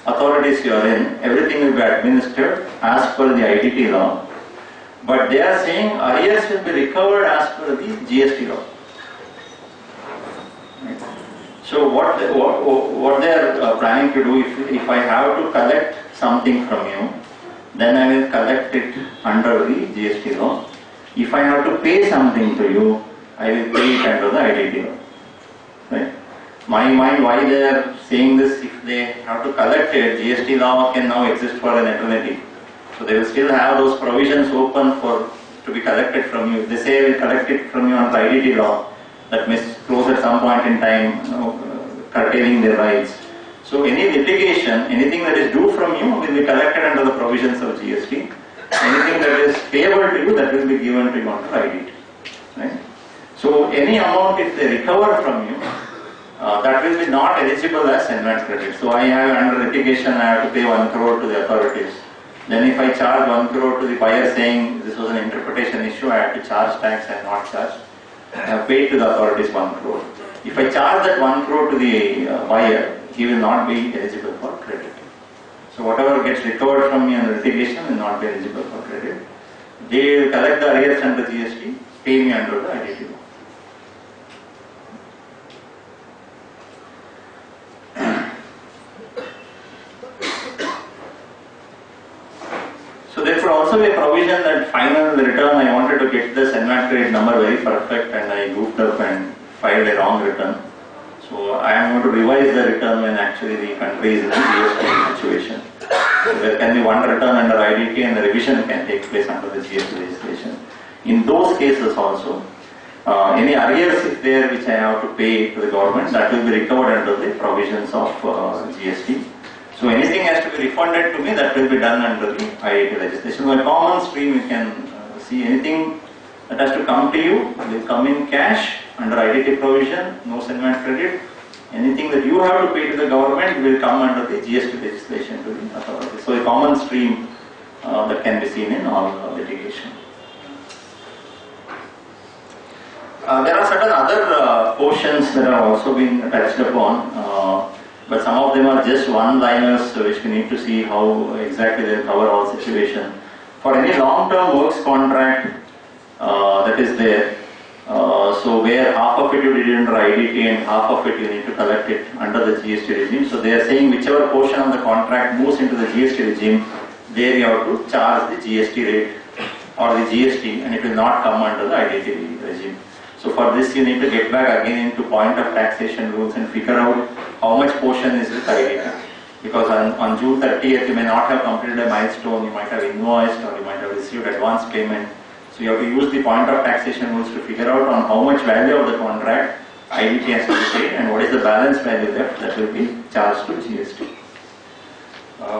authorities you are in, everything will be administered as per the IDT law. But they are saying arrears will be recovered as per the GST law. So what they are planning to do, if I have to collect something from you, then I will collect it under the GST law. If I have to pay something to you, I will pay it under the IDT law. Right? My mind, why they are saying this, if they have to collect it, GST law can now exist for an eternity. So they will still have those provisions open for to be collected from you. If they say I will collect it from you under IDT law, that may close at some point in time, curtailing their rights. So any litigation, anything that is due from you will be collected under the provisions of GST. Anything that is payable to you, that will be given to you under IDT. Right? So any amount if they recover from you, that will be not eligible as advance credit. So I have under litigation, I have to pay 1 crore to the authorities. Then if I charge 1 crore to the buyer saying this was an interpretation issue, I have to charge tax and not charge. I have paid to the authorities 1 crore. If I charge that 1 crore to the buyer, he will not be eligible for credit. So whatever gets recovered from me under litigation will not be eligible for credit. They will collect the arrears under GST, pay me under the IDT law. So there could also be a provision that final return, I wanted to get this advance credit number very perfect and I goofed up and filed a wrong return. So I am going to revise the return when actually the country is in a GST situation. So there can be one return under IDT and the revision can take place under the GST legislation. In those cases also, any arrears if there which I have to pay to the government, that will be recovered under the provisions of GST. So anything has to be refunded to me, that will be done under the IDT legislation. So a common stream, you can see anything that has to come to you will come in cash under IDT provision, no settlement credit. Anything that you have to pay to the government will come under the GST legislation to the authority. So a common stream that can be seen in all litigation. There are certain other portions that have also been touched upon, but some of them are just one-liners which we need to see how exactly they cover all situation. For any long-term works contract that is there, so where half of it you did under IDT and half of it you need to collect it under the GST regime. So they are saying whichever portion of the contract moves into the GST regime, there you have to charge the GST rate or the GST and it will not come under the IDT regime. So for this you need to get back again into point of taxation rules and figure out how much portion is with IDT. Because on June 30th you may not have completed a milestone, you might have invoiced or you might have received advance payment. So you have to use the point of taxation rules to figure out on how much value of the contract IDT has to be paid and what is the balance value left that will be charged to GST.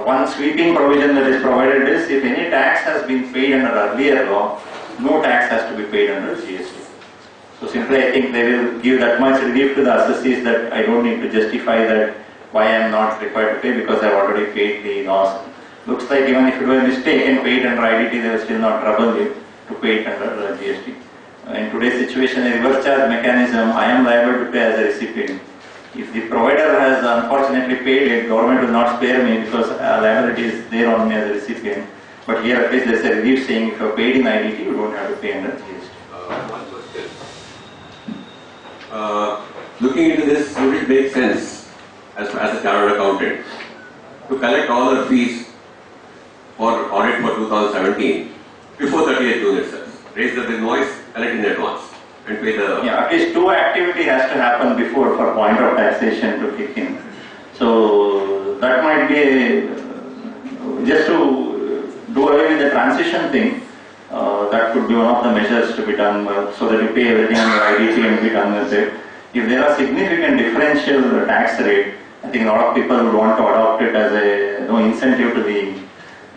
One sweeping provision that is provided is if any tax has been paid under earlier law, no tax has to be paid under GST. So simply I think they will give that much relief to the assessees that I don't need to justify that why I am not required to pay because I have already paid the loss. Looks like even if it were a mistake and paid under IDT, they will still not trouble you to pay it under GST. In today's situation, a reverse charge mechanism, I am liable to pay as a recipient. If the provider has unfortunately paid it, government will not spare me because liability is there on me as a recipient. But here at least there is a relief saying if you are paid in IDT, you don't have to pay under GST. One question. Looking into this, would it make sense as a chartered accountant to collect all the fees for audit for 2017 before 30th June itself? Raise the invoice, collect in advance and pay the... Yeah, at least two activity has to happen before for point of taxation to kick in. So that might be just to do away with the transition thing. That could be one of the measures to be done so that you pay everything on your IDT and be done with it. If there are significant differential tax rate, I think a lot of people would want to adopt it as a incentive to the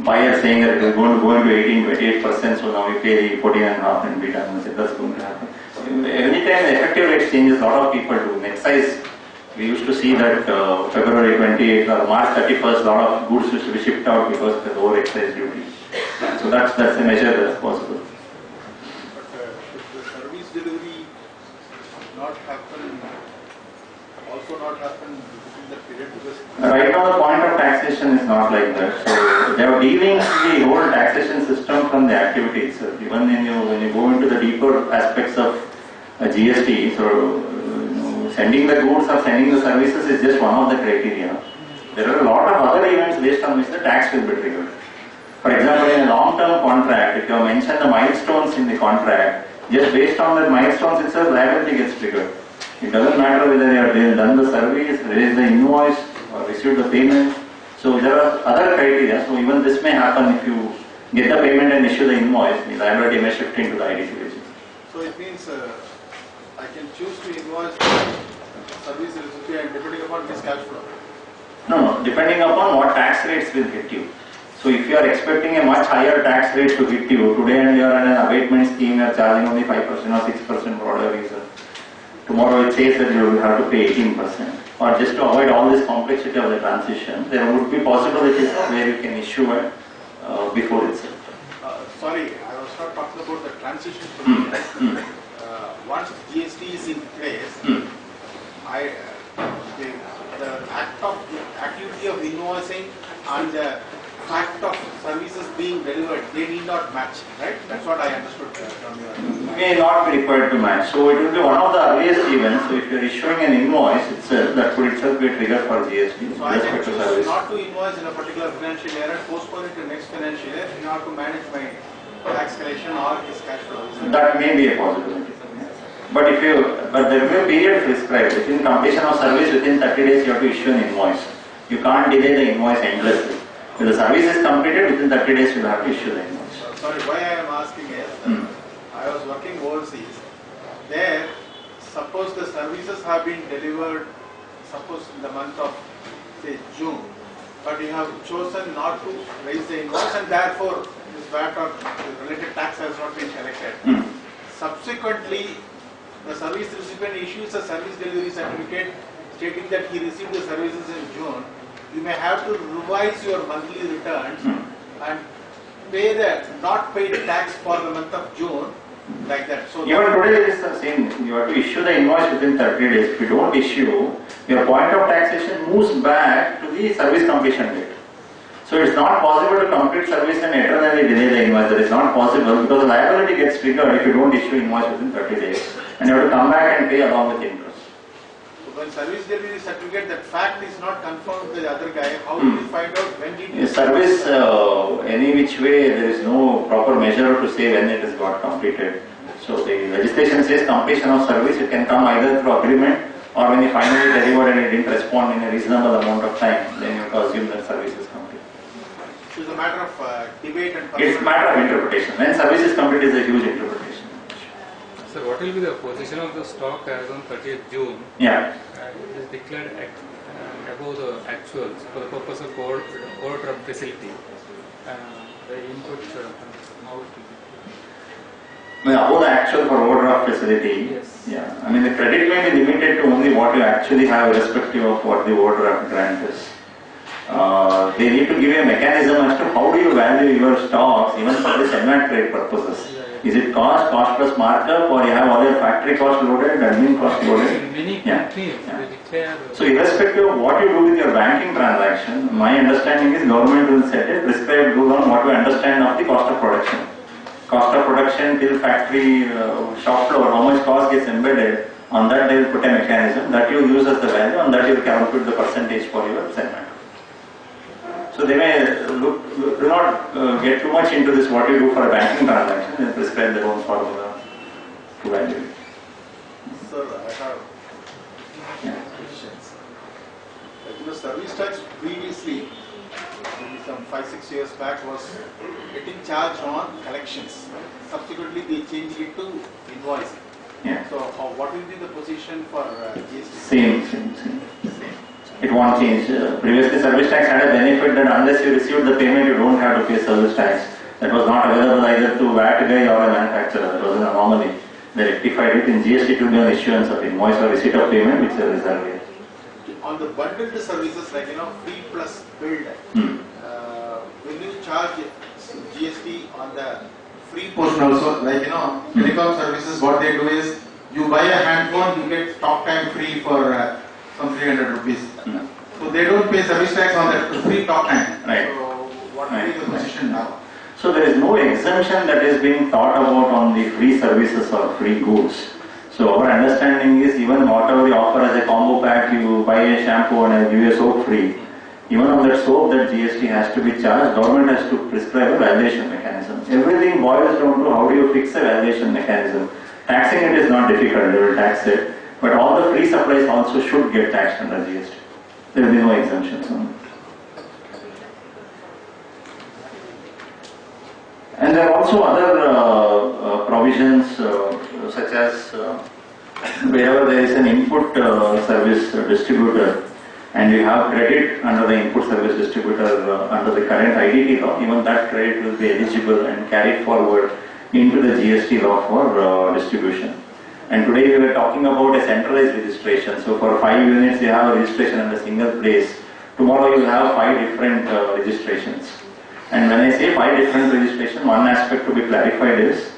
buyer, saying that it is going to go into 18-28%, so now we pay 14.5% and be done with it. That's going to happen. Every time the effective rate changes, a lot of people do. In excise, we used to see that February 28th or March 31st, a lot of goods used to be shipped out because of the lower excise duty. So that's a measure that's possible. But if the service delivery not happen, also not happen within the period, because right now the point of taxation is not like that. So they are dealing the whole taxation system from the activities. So even when you go into the deeper aspects of GST, so sending the goods or sending the services is just one of the criteria. There are a lot of other events based on which the tax will be triggered. For example, in a long-term contract, if you have mentioned the milestones in the contract, just based on the milestones itself, liability gets triggered. It doesn't matter whether you have done the service, raised the invoice, or received the payment. So there are other criteria. So even this may happen if you get the payment and issue the invoice, the liability may shift into the IDT basis. so it means I can choose to invoice the service recipient depending upon his cash flow. No, depending upon what tax rates will hit you. So if you are expecting a much higher tax rate to hit you, today and you are in an abatement scheme, you are charging only 5% or 6% for whatever reason. Tomorrow it says that you will have to pay 18%. Or just to avoid all this complexity of the transition, there would be possibilities where you can issue it before itself. Sorry, I was not talking about the transition provision. Once GST is in place, the activity of invoicing and the fact of services being delivered, they need not match, right? That's what I understood from your. May not be required to match. So it will be one of the earliest events. So if you are issuing an invoice itself, that could itself be a trigger for GST. So I can choose not to invoice in a particular financial year and postpone it to next financial year in order to manage my tax collection or his cash flow. That may be a possibility. But there will be a period prescribed. Within completion of service, within 30 days you have to issue an invoice. You can't delay the invoice endlessly. If the service is completed, within 30 days you will have to issue the invoice. Sorry, why I am asking is, I was working overseas. There, suppose the services have been delivered, suppose in the month of, say, June, but you have chosen not to raise the invoice and therefore this VAT or related tax has not been collected. Subsequently, the service recipient issues a service delivery certificate stating that he received the services in June. You may have to revise your monthly returns and pay the not paid tax for the month of June, like that. So even today it is the same. You have to issue the invoice within 30 days. If you don't issue, your point of taxation moves back to the service completion date. So it's not possible to complete service and eternally delay the invoice. That is not possible because the liability gets triggered if you don't issue invoice within 30 days. And you have to come back and pay along with interest. So when service delivery certificate, that fact is not confirmed with the other guy, how do you find out when did you... Service, any which way, there is no proper measure to say when it is got completed. So the legislation says completion of service, it can come either through agreement or when you finally delivered and it didn't respond in a reasonable amount of time, then you have to assume that service is complete. So it's a matter of debate and... It's a matter of interpretation. When service is complete, it is a huge interpretation. Sir, what will be the position of the stock as on 30th June? Yeah. It is declared above the actuals for the purpose of overdraft facility. The input, how it will be? Above the actual for overdraft facility. Yes. Yeah. I mean, the credit may be limited to only what you actually have, irrespective of what the overdraft grant is. They need to give you a mechanism as to how do you value your stocks, even for the semi-trade purposes. Is it cost plus markup, or you have all your factory cost loaded, admin cost loaded? Many countries they declare. So irrespective of what you do with your banking transaction, my understanding is government will set a prescribed rule on what we understand of the cost of production. Cost of production till factory shop floor, how much cost gets embedded, on that they will put a mechanism that you use as the value, and that you will calculate the percentage for your segment. So they may do not get too much into this what you do for a banking transaction and prescribe their own formula to value it. Sir, I have questions. the service tax previously, maybe some 5-6 years back, was getting charged on collections. Subsequently, they changed it to invoicing. Yeah. So, what will be the position for GST? Same. It won't change. Previously, service tax had a benefit that unless you received the payment, you don't have to pay service tax. That was not available either to VAT guy or a manufacturer. That was an anomaly. They rectified it. In GST, it will be on issuance of invoice or receipt of payment, which is reserved here. On the bundled services like free plus billed, will you charge GST on the free portion also? Like telecom services, what they do is you buy a handphone, you get talk time free for some 300 rupees. So they don't pay service tax on that free talk time. Right. So what will be the position now? So there is no exemption that is being thought about on the free services or free goods. So our understanding is even whatever we offer as a combo pack, you buy a shampoo and I give you a soap free. Even on that soap that GST has to be charged, government has to prescribe a valuation mechanism. Everything boils down to how do you fix a valuation mechanism. Taxing it is not difficult, they will tax it. But all the free supplies also should get taxed under GST. There will be no exemptions on it. And there are also other provisions such as wherever there is an input service distributor and you have credit under the input service distributor under the current IDT law, even that credit will be eligible and carried forward into the GST law for distribution. And today we were talking about a centralized registration. So for 5 units you have a registration in a single place. Tomorrow you will have 5 different registrations. And when I say 5 different registration, one aspect to be clarified is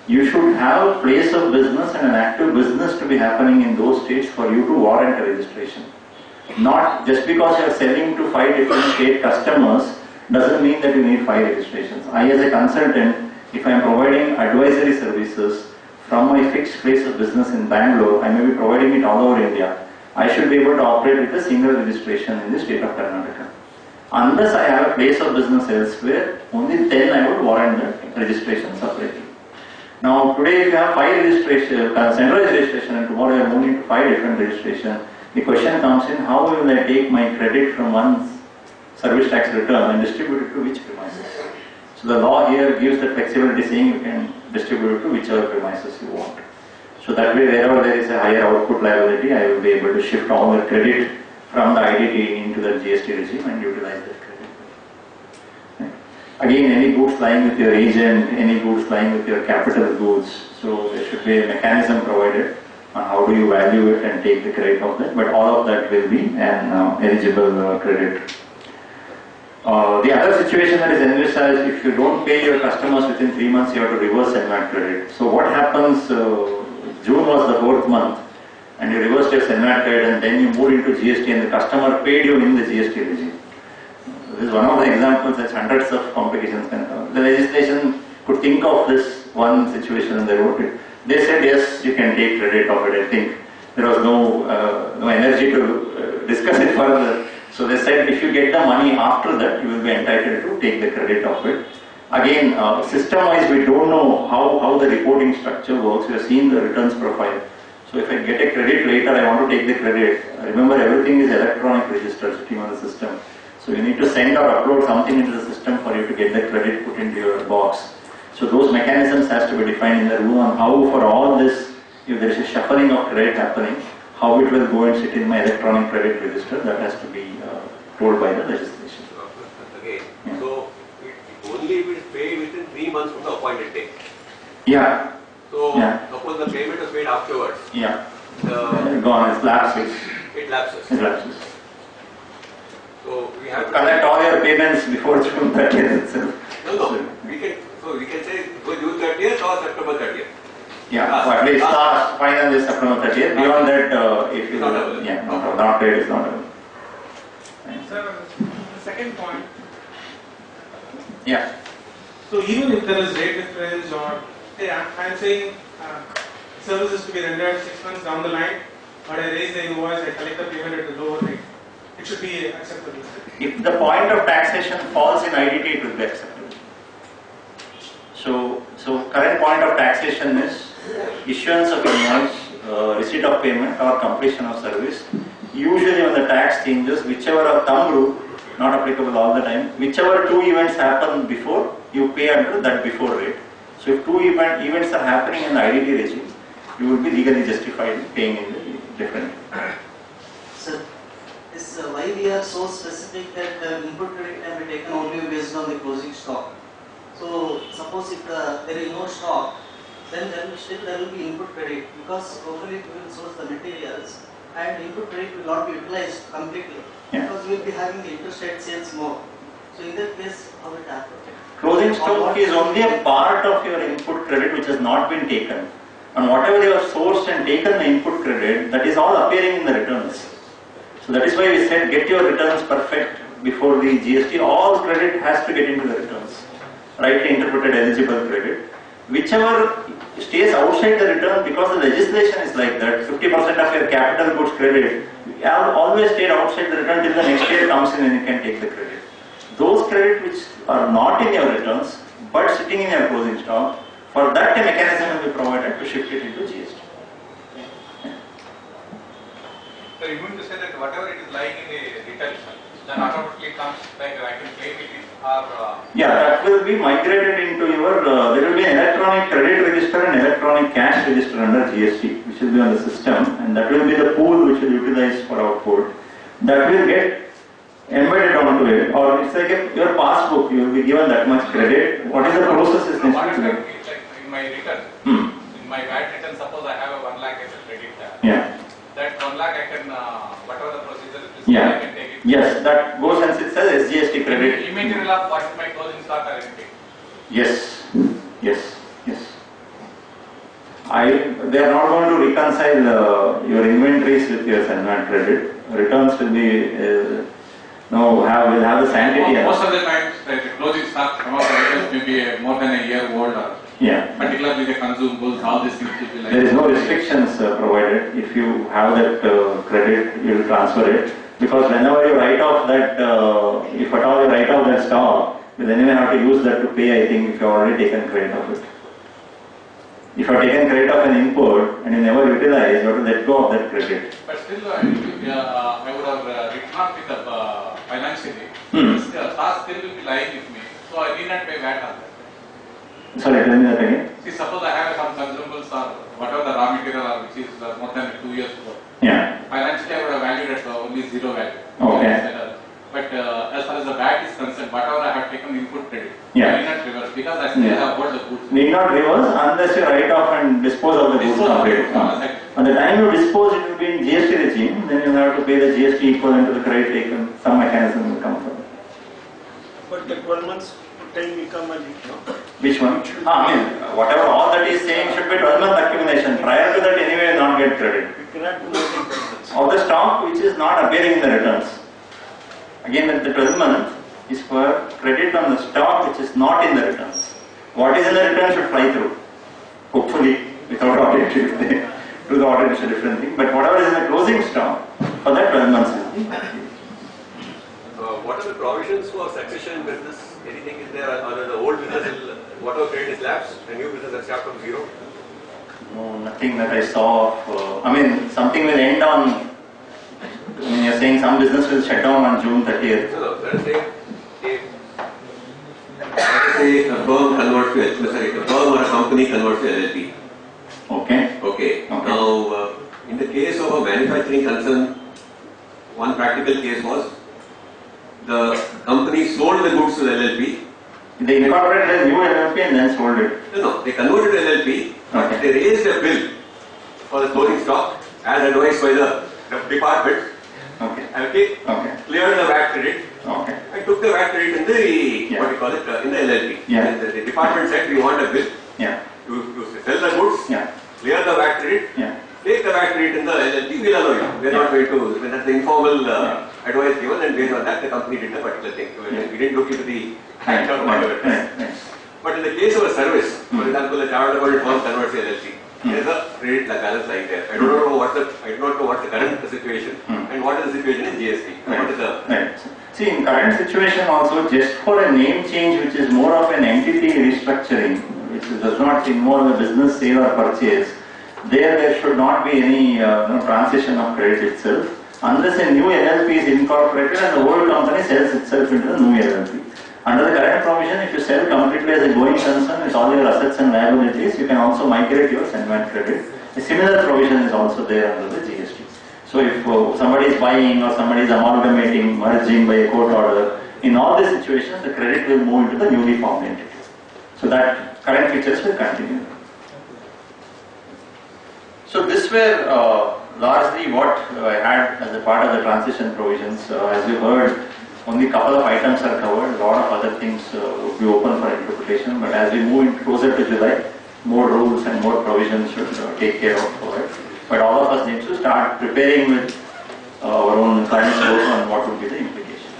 you should have a place of business and an active business to be happening in those states for you to warrant a registration. Not just because you are selling to 5 different state customers doesn't mean that you need 5 registrations. I as a consultant, if I am providing advisory services from my fixed place of business in Bangalore, I may be providing it all over India. I should be able to operate with a single registration in the state of Karnataka. Unless I have a place of business elsewhere, only then I would warrant the registration separately. Now today if you have 5 registration, centralized registration, and tomorrow you are moving to 5 different registration, the question comes in, how will I take my credit from one service tax return and distribute it to which premises? So the law here gives the flexibility saying you can distribute it to whichever premises you want. So that way wherever there is a higher output liability, I will be able to shift all the credit from the IDT into the GST regime and utilize that credit. Right. Again, any goods lying with your agent, any goods lying with your capital goods, so there should be a mechanism provided on how do you value it and take the credit of that, but all of that will be an eligible credit. The other situation that is envisaged, if you don't pay your customers within 3 months, you have to reverse that credit. So what happens, June was the 4th month, and you reversed your SENVAT credit and then you moved into GST and the customer paid you in the GST regime. This is one of the examples. That's hundreds of complications can come. The legislation could think of this one situation and they wrote it. They said yes, you can take credit of it. I think there was no energy to discuss it further. So they said if you get the money after that, you will be entitled to take the credit of it. Again, system-wise, we don't know how the reporting structure works. We have seen the returns profile. So if I get a credit later, I want to take the credit. Remember, everything is electronic registered sitting on the system. So you need to send or upload something into the system for you to get the credit put into your box. So those mechanisms has to be defined in the rule on how for all this, if there is a shuffling of credit happening, how it will go and sit in my electronic credit register, that has to be told by the legislation. Okay, yeah. So it only will pay within 3 months from the appointed date. Yeah. So suppose the payment is paid afterwards. Yeah. Gone, it lapses. It lapses. It lapses. So we have to collect all your payments before June 30th itself. No. We can say June 30th or September 30th. Yeah, at least last final is September 30th. Beyond that, if you not paid is not available. Sir, the second point. Yeah. So even if there is rate difference or I'm saying services to be rendered 6 months down the line, but I raise the invoice, I collect the payment at the lower rate. It should be acceptable. If the point of taxation falls in IDT, it will be acceptable. So current point of taxation is issuance of invoice, receipt of payment or completion of service usually when the tax changes, whichever are thumb rule, not applicable all the time, whichever two events happen before, you pay under that before rate. So if two events are happening in the IDT regime, you will be legally justified in paying in the different. Sir, is why we are so specific that input credit can be taken only based on the closing stock. So suppose if there is no stock, then there will be input credit, because locally we will source the materials and input credit will not be utilized completely, because we will be having the interstate sales more. So in that case, how it happens? Closing stock is only a part of your input credit which has not been taken. And whatever you have sourced and taken the input credit, that is all appearing in the returns. So that is why we said get your returns perfect before the GST. All credit has to get into the returns. Rightly interpreted eligible credit. Whichever stays outside the return, because the legislation is like that, 50% of your capital goods credit have always stayed outside the return till the next year comes in and you can take the credit. Those credit which are not in your returns but sitting in your closing stock, for that a mechanism will be provided to shift it into GST. So you mean to say that whatever it is lying in a return, then automatically comes like I can claim it or yeah, that will be migrated into your, there will be an electronic credit register and electronic cash register under GST, which will be on the system, and that will be the pool which will utilize for output. That will get embedded onto it, or it's like your passbook, you will be given that much credit. What is the process is necessary? like in my return, in my VAT return, suppose I have a 1 lakh as a credit card. Yeah. That 1 lakh I can, whatever the procedure is, Yeah. I can take it. Yes, that goes and sits as SGST credit. Immaterial of what is my closing stock or anything. Yes, yes, yes. They are not going to reconcile your inventories with your Sanman credit. Returns will be will have the sanity. Most of the times, the closing stock, some of the items may be more than a year old, or particularly the consumables, all these things will be like. There is no restrictions provided. If you have that credit, you will transfer it. Because whenever you write off that, if at all you write off that stock, you will anyway have to use that to pay, I think, if you have already taken credit of it. If you have taken credit of an import and you never utilize, you have to let go of that credit. But still, I would have written off with the financially. The stock still will be lying with me, so I need not pay VAT on that. Sorry, tell me that again. See, suppose I have some consumables or whatever the raw material or which is more than 2 years old. Yeah. Financially, I would have valued at only zero value. Okay. But as far as the VAT is concerned, whatever I have taken input credit, Yeah. I need not reverse because I still have bought the goods. Need not reverse unless you write off and dispose of the goods completely. At the time you dispose, it will be in GST regime, then you have to pay the GST equivalent to the credit taken. Some mechanism will come from it. But the 12 months time will come and Which one? I mean, whatever all that is saying should be 12-month accumulation. Prior to that, anyway, you will not get credit. you cannot do more than 12 months. Of the stock which is not appearing in the returns. Again, the 12 month is for credit on the stock which is not in the returns. What is in the returns should fly through. Hopefully, without audit, if they do the audit, it's a different thing. But whatever is in the closing stock, for that 12 months will be. What are the provisions for succession in business? Anything is there other the old business, whatever credit is lapsed, the new business has started from zero? No, nothing that I saw of, I mean, something will end on, I mean, you're saying some business will shut down on June 30th. No, let us say a firm converts to, a firm or a company converts to LLP. Okay. Okay. Now, in the case of a manufacturing concern, one practical case was the company sold the goods to the LLP. They incorporated a new LLP and then sold it. No, they converted to LLP. Okay. They raised a bill for the closing stock as advised by the department. Okay. Okay. Okay. Cleared the VAT credit. Okay. And took the VAT credit in the what do you call it in the LLP. Yeah. And the department said we want a bill. Yeah. To sell the goods. Yeah. Clear the VAT credit. Yeah. Take the VAT credit in the LLP. We'll allow you. We are not going to. When that's the informal advice given, and based on that, the company did the particular thing. We didn't look into the fact or whatever. But in the case of a service, for example, a chartered accountant firm converts to LLC. There is a credit balance lying there. I do not know what the current situation and what is the situation in GST. What is the Right. See, in current situation also, just for a name change, which is more of an entity restructuring, which does not involve a business sale or purchase, there should not be any transition of credit itself, unless a new LLP is incorporated and the old company sells itself into the new LLP. Under the current provision, if you sell completely as a going concern with all your assets and liabilities, you can also migrate your Senvant credit. A similar provision is also there under the GST. So if somebody is buying or somebody is amalgamating, merging by a court order, in all these situations, the credit will move into the newly formed entity. So that current features will continue. So this were largely what I had as a part of the transition provisions. As you heard, only a couple of items are covered. A lot of other things would be open for interpretation. But as we move closer to July, more rules and more provisions should take care of it. But all of us need to start preparing with our own clients on what would be the implications.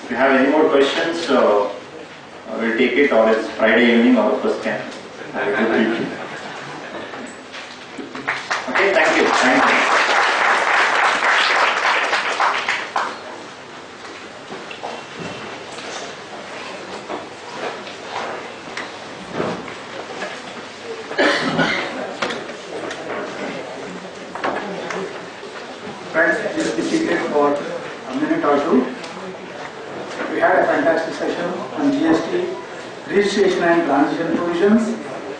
If you have any more questions, we'll take it, or it's Friday evening, all of us can have a good evening. Okay, thank you. Thank you. Friends, just be seated for a minute or two. We had a fantastic session on GST, registration and transition provisions,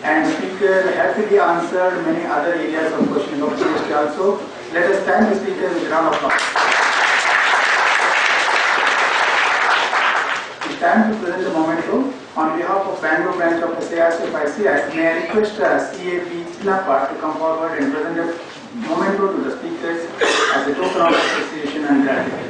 and speaker happily answered many other areas of questioning of GST also. Let us thank the speaker with a round of applause. It's time to present the memento. On behalf of Bangalore branch of SARCFICI, may I request CAB Chinnappa to come forward and present the memento to the speakers as a token of appreciation and gratitude.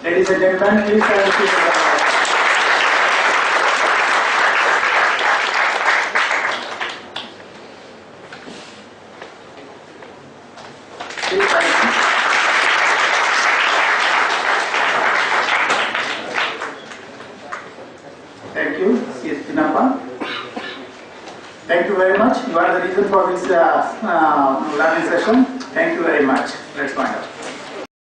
Ladies and gentlemen, please have a seat. Thank you, C.S. Pinappa. Thank you very much. You are the reason for this learning session. Thank you very much. Let's find out.